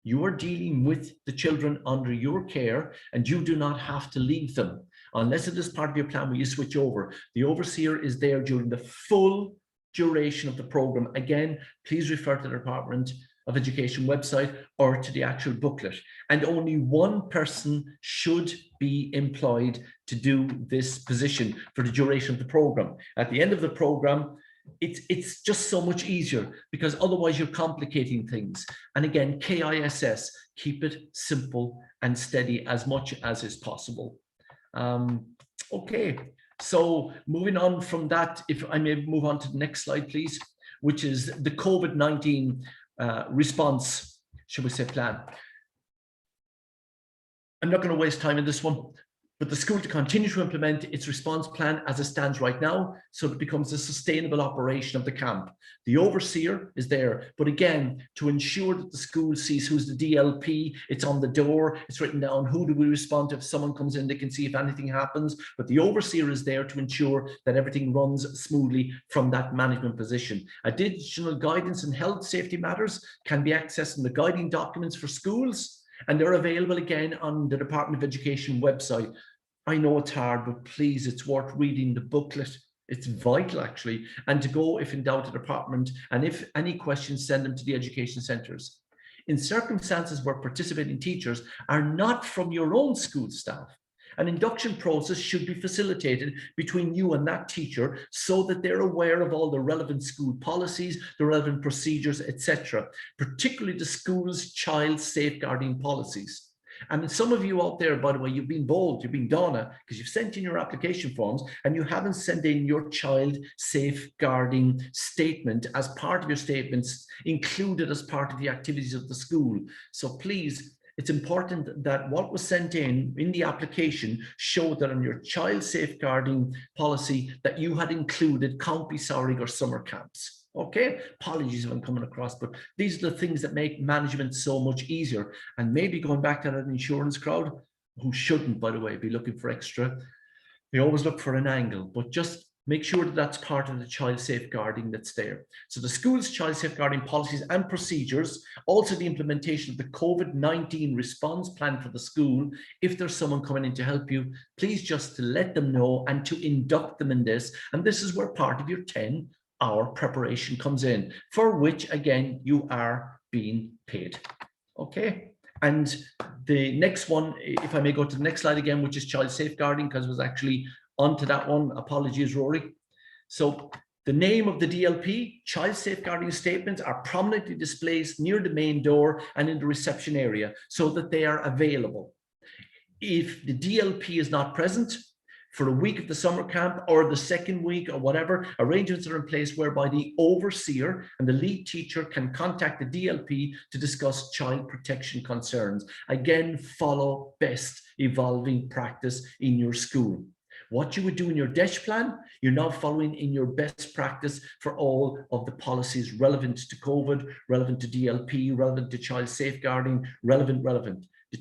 you are dealing with the children under your care and you do not have to leave them. Unless it is part of your plan where you switch over. The overseer is there during the full duration of the program. Again, please refer to the Department of Education website or to the actual booklet. And only one person should be employed to do this position for the duration of the program. At the end of the program, it's just so much easier because otherwise you're complicating things. And again, KISS, keep it simple and steady as much as is possible. Okay. So moving on from that, if I may move on to the next slide, please, which is the COVID-19 response, should we say, plan. I'm not going to waste time in this one, but the school to continue to implement its response plan as it stands right now, so it becomes a sustainable operation of the camp. The overseer is there, but again, to ensure that the school sees who's the DLP, it's on the door, it's written down, who do we respond to if someone comes in, they can see if anything happens, but the overseer is there to ensure that everything runs smoothly from that management position. Additional guidance in health safety matters can be accessed in the guiding documents for schools, and they're available again on the Department of Education website. I know it's hard, but please, it's worth reading the booklet. It's vital, actually. And to go, if in doubt, to the department, and if any questions, send them to the education centres. In circumstances where participating teachers are not from your own school staff, an induction process should be facilitated between you and that teacher so that they're aware of all the relevant school policies, the relevant procedures, etc., particularly the school's child safeguarding policies. And some of you out there, by the way, you've been bold, you've been Donna, because you've sent in your application forms and you haven't sent in your child safeguarding statement as part of your statements, included as part of the activities of the school. So please, it's important that what was sent in the application showed that on your child safeguarding policy that you had included County Saurig or summer camps. Okay, apologies if I'm coming across, but these are the things that make management so much easier. And maybe going back to that insurance crowd, who shouldn't, by the way, be looking for extra. They always look for an angle, but just make sure that that's part of the child safeguarding that's there. So the school's child safeguarding policies and procedures, also the implementation of the COVID-19 response plan for the school. If there's someone coming in to help you, please just to let them know and to induct them in this. And this is where part of your 10-hour preparation comes in, for which, again, you are being paid. Okay. And the next one, if I may go to the next slide again, which is child safeguarding, because it was actually onto that one. Apologies, Rory. So the name of the DLP, child safeguarding statements, are prominently displayed near the main door and in the reception area so that they are available. If the DLP is not present for a week of the summer camp or the second week or whatever, arrangements are in place whereby the overseer and the lead teacher can contact the DLP to discuss child protection concerns. Again, follow best evolving practice in your school. What you would do in your DEIS plan, you're now following in your best practice for all of the policies relevant to COVID, relevant to DLP, relevant to child safeguarding, relevant. The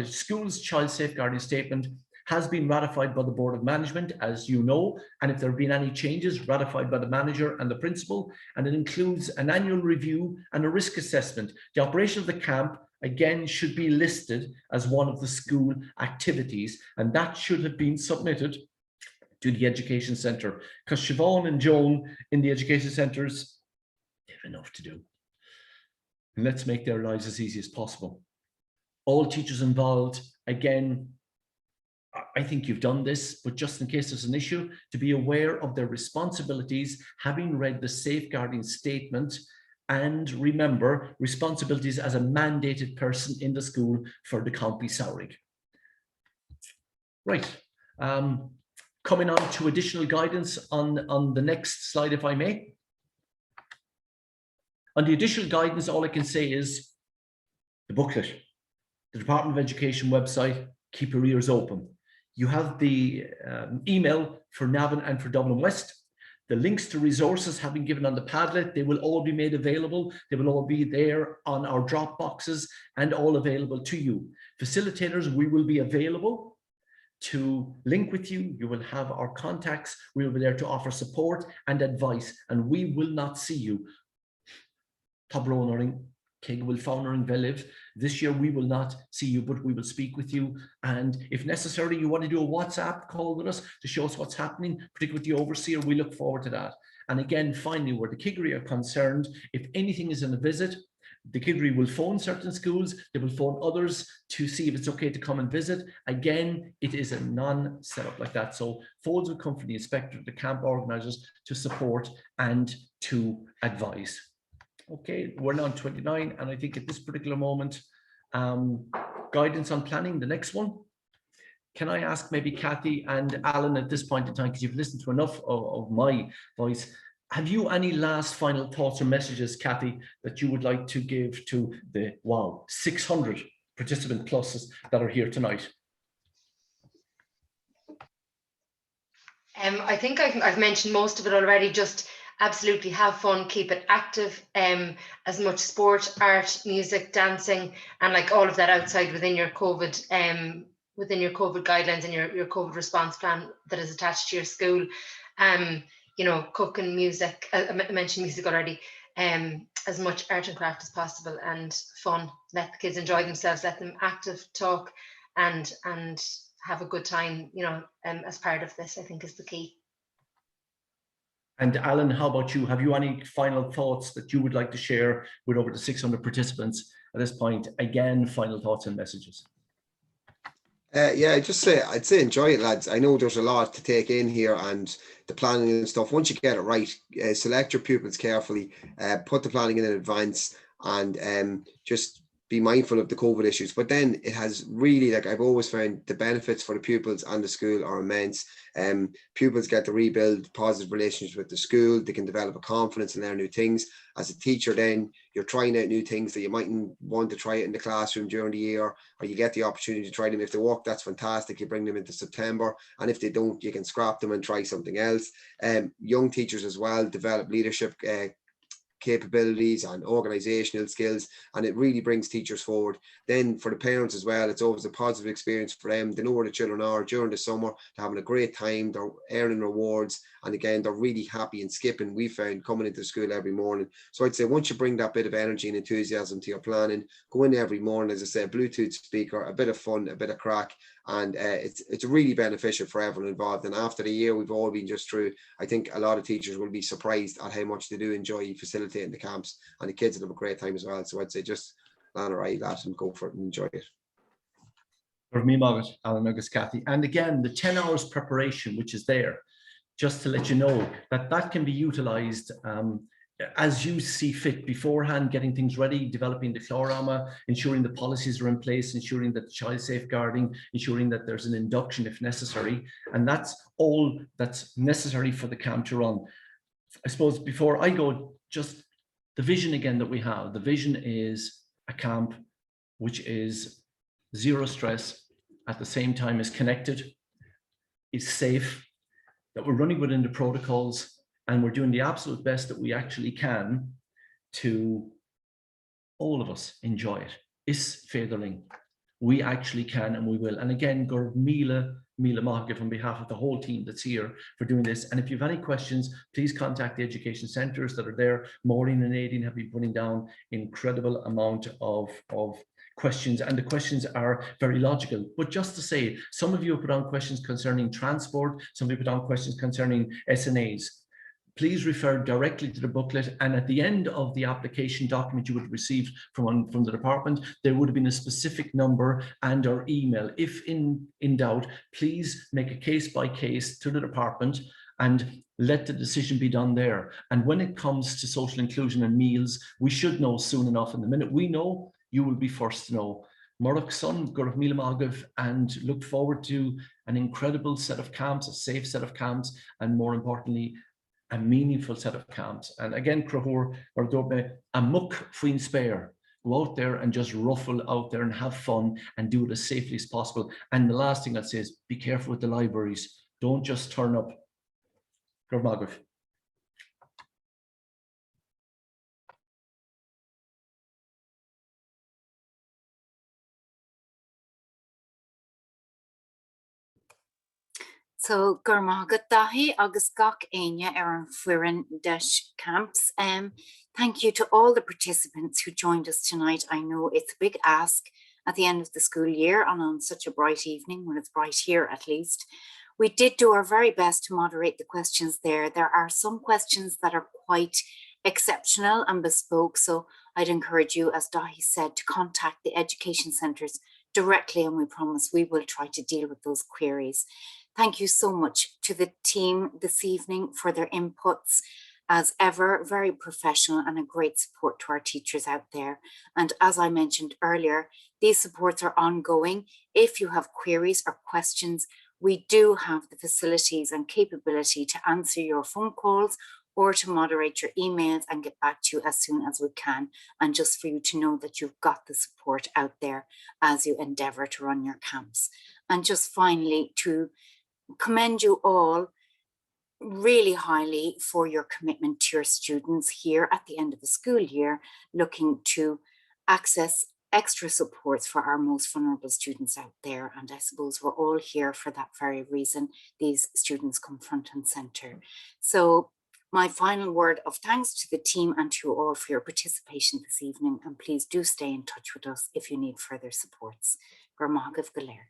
school's child safeguarding statement has been ratified by the Board of Management, as you know, and if there have been any changes, ratified by the manager and the principal, and it includes an annual review and a risk assessment. The operation of the camp, again, should be listed as one of the school activities, and that should have been submitted to the Education Centre, because Siobhan and Joan in the Education Centres, they have enough to do. And let's make their lives as easy as possible. All teachers involved, again, I think you've done this, but just in case there's an issue, to be aware of their responsibilities, having read the safeguarding statement, and remember responsibilities as a mandated person in the school for the county Saurig. Right, coming on to additional guidance on the next slide, if I may. On the additional guidance, all I can say is the booklet, the Department of Education website, keep your ears open. You have the email for Navan and for Dublin West. The links to resources have been given on the Padlet. They will all be made available. They will all be there on our drop boxes and all available to you. Facilitators, we will be available to link with you. You will have our contacts. We will be there to offer support and advice, and we will not see you. This year we will not see you, but we will speak with you. And if necessary, you want to do a WhatsApp call with us to show us what's happening, particularly with the overseer, we look forward to that. And again, finally, where the Kiggery are concerned, if anything is in a visit, the Kiggery will phone certain schools, they will phone others to see if it's okay to come and visit. Again, it is a non-setup like that. So phones will come from the inspector, the camp organisers, to support and to advise. Okay, we're now on 29, and I think at this particular moment, guidance on planning, the next one. Can I ask maybe Kathy and Alan at this point in time, because you've listened to enough of my voice, have you any last final thoughts or messages, Kathy, that you would like to give to the, 600 participant pluses that are here tonight? I think I've mentioned most of it already. Just absolutely have fun, keep it active, as much sport, art, music, dancing, and like all of that outside within your COVID guidelines and your COVID response plan that is attached to your school. You know, cooking, music, I mentioned music already, as much art and craft as possible, and fun. Let the kids enjoy themselves, let them active, talk, and have a good time, you know, as part of this, I think is the key. And Alan, how about you? Have you any final thoughts that you would like to share with over the 600 participants at this point? Again, final thoughts and messages. Yeah, I'd say enjoy it, lads. I know there's a lot to take in here, and the planning and stuff. Once you get it right, select your pupils carefully, put the planning in advance, and just be mindful of the COVID issues. But then it has really, like I've always found, the benefits for the pupils and the school are immense. Pupils get to rebuild positive relationships with the school. They can develop a confidence and learn new things. As a teacher, then you're trying out new things that you mightn't want to try it in the classroom during the year, or you get the opportunity to try them. If they work, that's fantastic. You bring them into September, and if they don't, you can scrap them and try something else. Young teachers as well develop leadership capabilities and organizational skills, and it really brings teachers forward. Then for the parents as well, it's always a positive experience for them. They know where the children are during the summer, they're having a great time, they're earning rewards, and again, they're really happy and skipping, we found, coming into school every morning. So I'd say once you bring that bit of energy and enthusiasm to your planning, go in every morning, as I said, Bluetooth speaker, a bit of fun, a bit of crack, and it's really beneficial for everyone involved. And after the year we've all been just through, I think a lot of teachers will be surprised at how much they do enjoy facilitating the camps, and the kids will have a great time as well. So I'd say just plan a right that and go for it and enjoy it. For me, Margaret, Alan, August, Kathy. And again, the 10 hours preparation, which is there, just to let you know that that can be utilized as you see fit beforehand, getting things ready, developing the chlorama, ensuring the policies are in place, ensuring that the child safeguarding, ensuring that there's an induction if necessary. And that's all that's necessary for the camp to run. I suppose before I go, just the vision again that we have. The vision is a camp which is zero stress, at the same time is connected, is safe, that we're running within the protocols, and we're doing the absolute best that we actually can to all of us enjoy it. Is féidirling. We actually can and we will. And again, gur míle maith on behalf of the whole team that's here for doing this. And if you have any questions, please contact the education centres that are there. Maureen and Aideen have been putting down incredible amount of questions, and the questions are very logical. But just to say, some of you have put on questions concerning transport, some of you put on questions concerning SNAs. Please refer directly to the booklet, and at the end of the application document you would have received from the department, there would have been a specific number and or email. If in doubt, please make a case by case to the department and let the decision be done there. And when it comes to social inclusion and meals, we should know soon enough. And the minute we know, you will be first to know. Morach son, Gurv Mila Magav, and look forward to an incredible set of camps, a safe set of camps, and more importantly, a meaningful set of camps. And again, Crahor or Dorbe, a muck fwin spare. Go out there and just ruffle out there and have fun and do it as safely as possible. And the last thing I'd say is be careful with the libraries. Don't just turn up. Gurv Magav. So Gurmagat Dahi August Gok Anya Aaron Furin Dash Camps. Thank you to all the participants who joined us tonight. I know it's a big ask at the end of the school year and on such a bright evening, when it's bright here at least. We did do our very best to moderate the questions there. There are some questions that are quite exceptional and bespoke, so I'd encourage you, as Dahi said, to contact the education centres directly, and we promise we will try to deal with those queries. Thank you so much to the team this evening for their inputs. As ever, very professional and a great support to our teachers out there. And as I mentioned earlier, these supports are ongoing. If you have queries or questions, we do have the facilities and capability to answer your phone calls or to moderate your emails and get back to you as soon as we can. And just for you to know that you've got the support out there as you endeavour to run your camps. And just finally, to commend you all really highly for your commitment to your students here at the end of the school year, looking to access extra supports for our most vulnerable students out there. And I suppose we're all here for that very reason. These students come front and center. So my final word of thanks to the team and to you all for your participation this evening. And please do stay in touch with us if you need further supports. Gormagav Galer.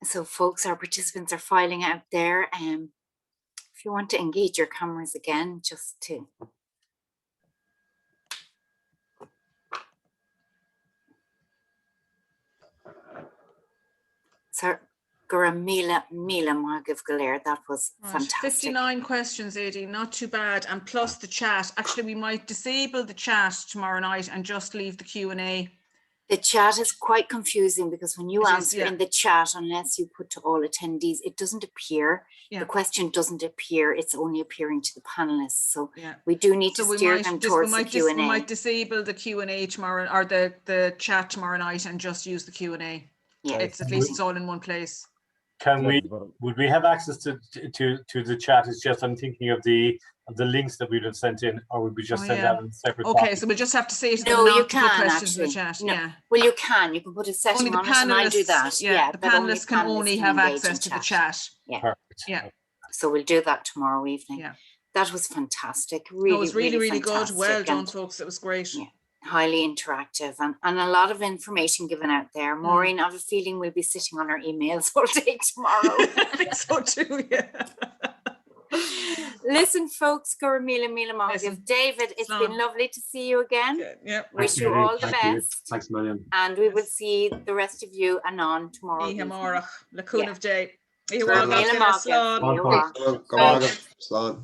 So folks, our participants are filing out there. If you want to engage your cameras again, just to. So, Mila Margav Galer, that was fantastic. 59 questions, Aideen, not too bad. And plus the chat. Actually, we might disable the chat tomorrow night and just leave the Q&A. The chat is quite confusing because when you answer in the chat, unless you put to all attendees, it doesn't appear. Yeah. The question doesn't appear. It's only appearing to the panelists. So we do need to steer them towards the Q&A. We might disable the Q&A tomorrow, or the chat tomorrow night, and just use the Q&A. Yeah, it's at least it's all in one place. Would we have access to the chat? It's just I'm thinking of the links that we'd have sent in, or would we just send out in separate? Okay, topics? So we'll just have to say to them you not can to put questions actually. in the chat. No. Yeah. Well, you can put a setting on it, and I'll do that. Yeah, the panelists can only have access to the chat. Yeah. Perfect. Yeah. So we'll do that tomorrow evening. Yeah. That was fantastic. Really, it was really good. Well done, folks. It was great. Yeah. Highly interactive and a lot of information given out there. Maureen, I have a feeling we'll be sitting on our emails all day tomorrow. I think so too, yeah. Listen, folks, Mila Margav. David, it's been lovely to see you again. Yeah. Wish you all the best. Thanks a million. And we will see the rest of you anon tomorrow. Lacuna of day. Slán.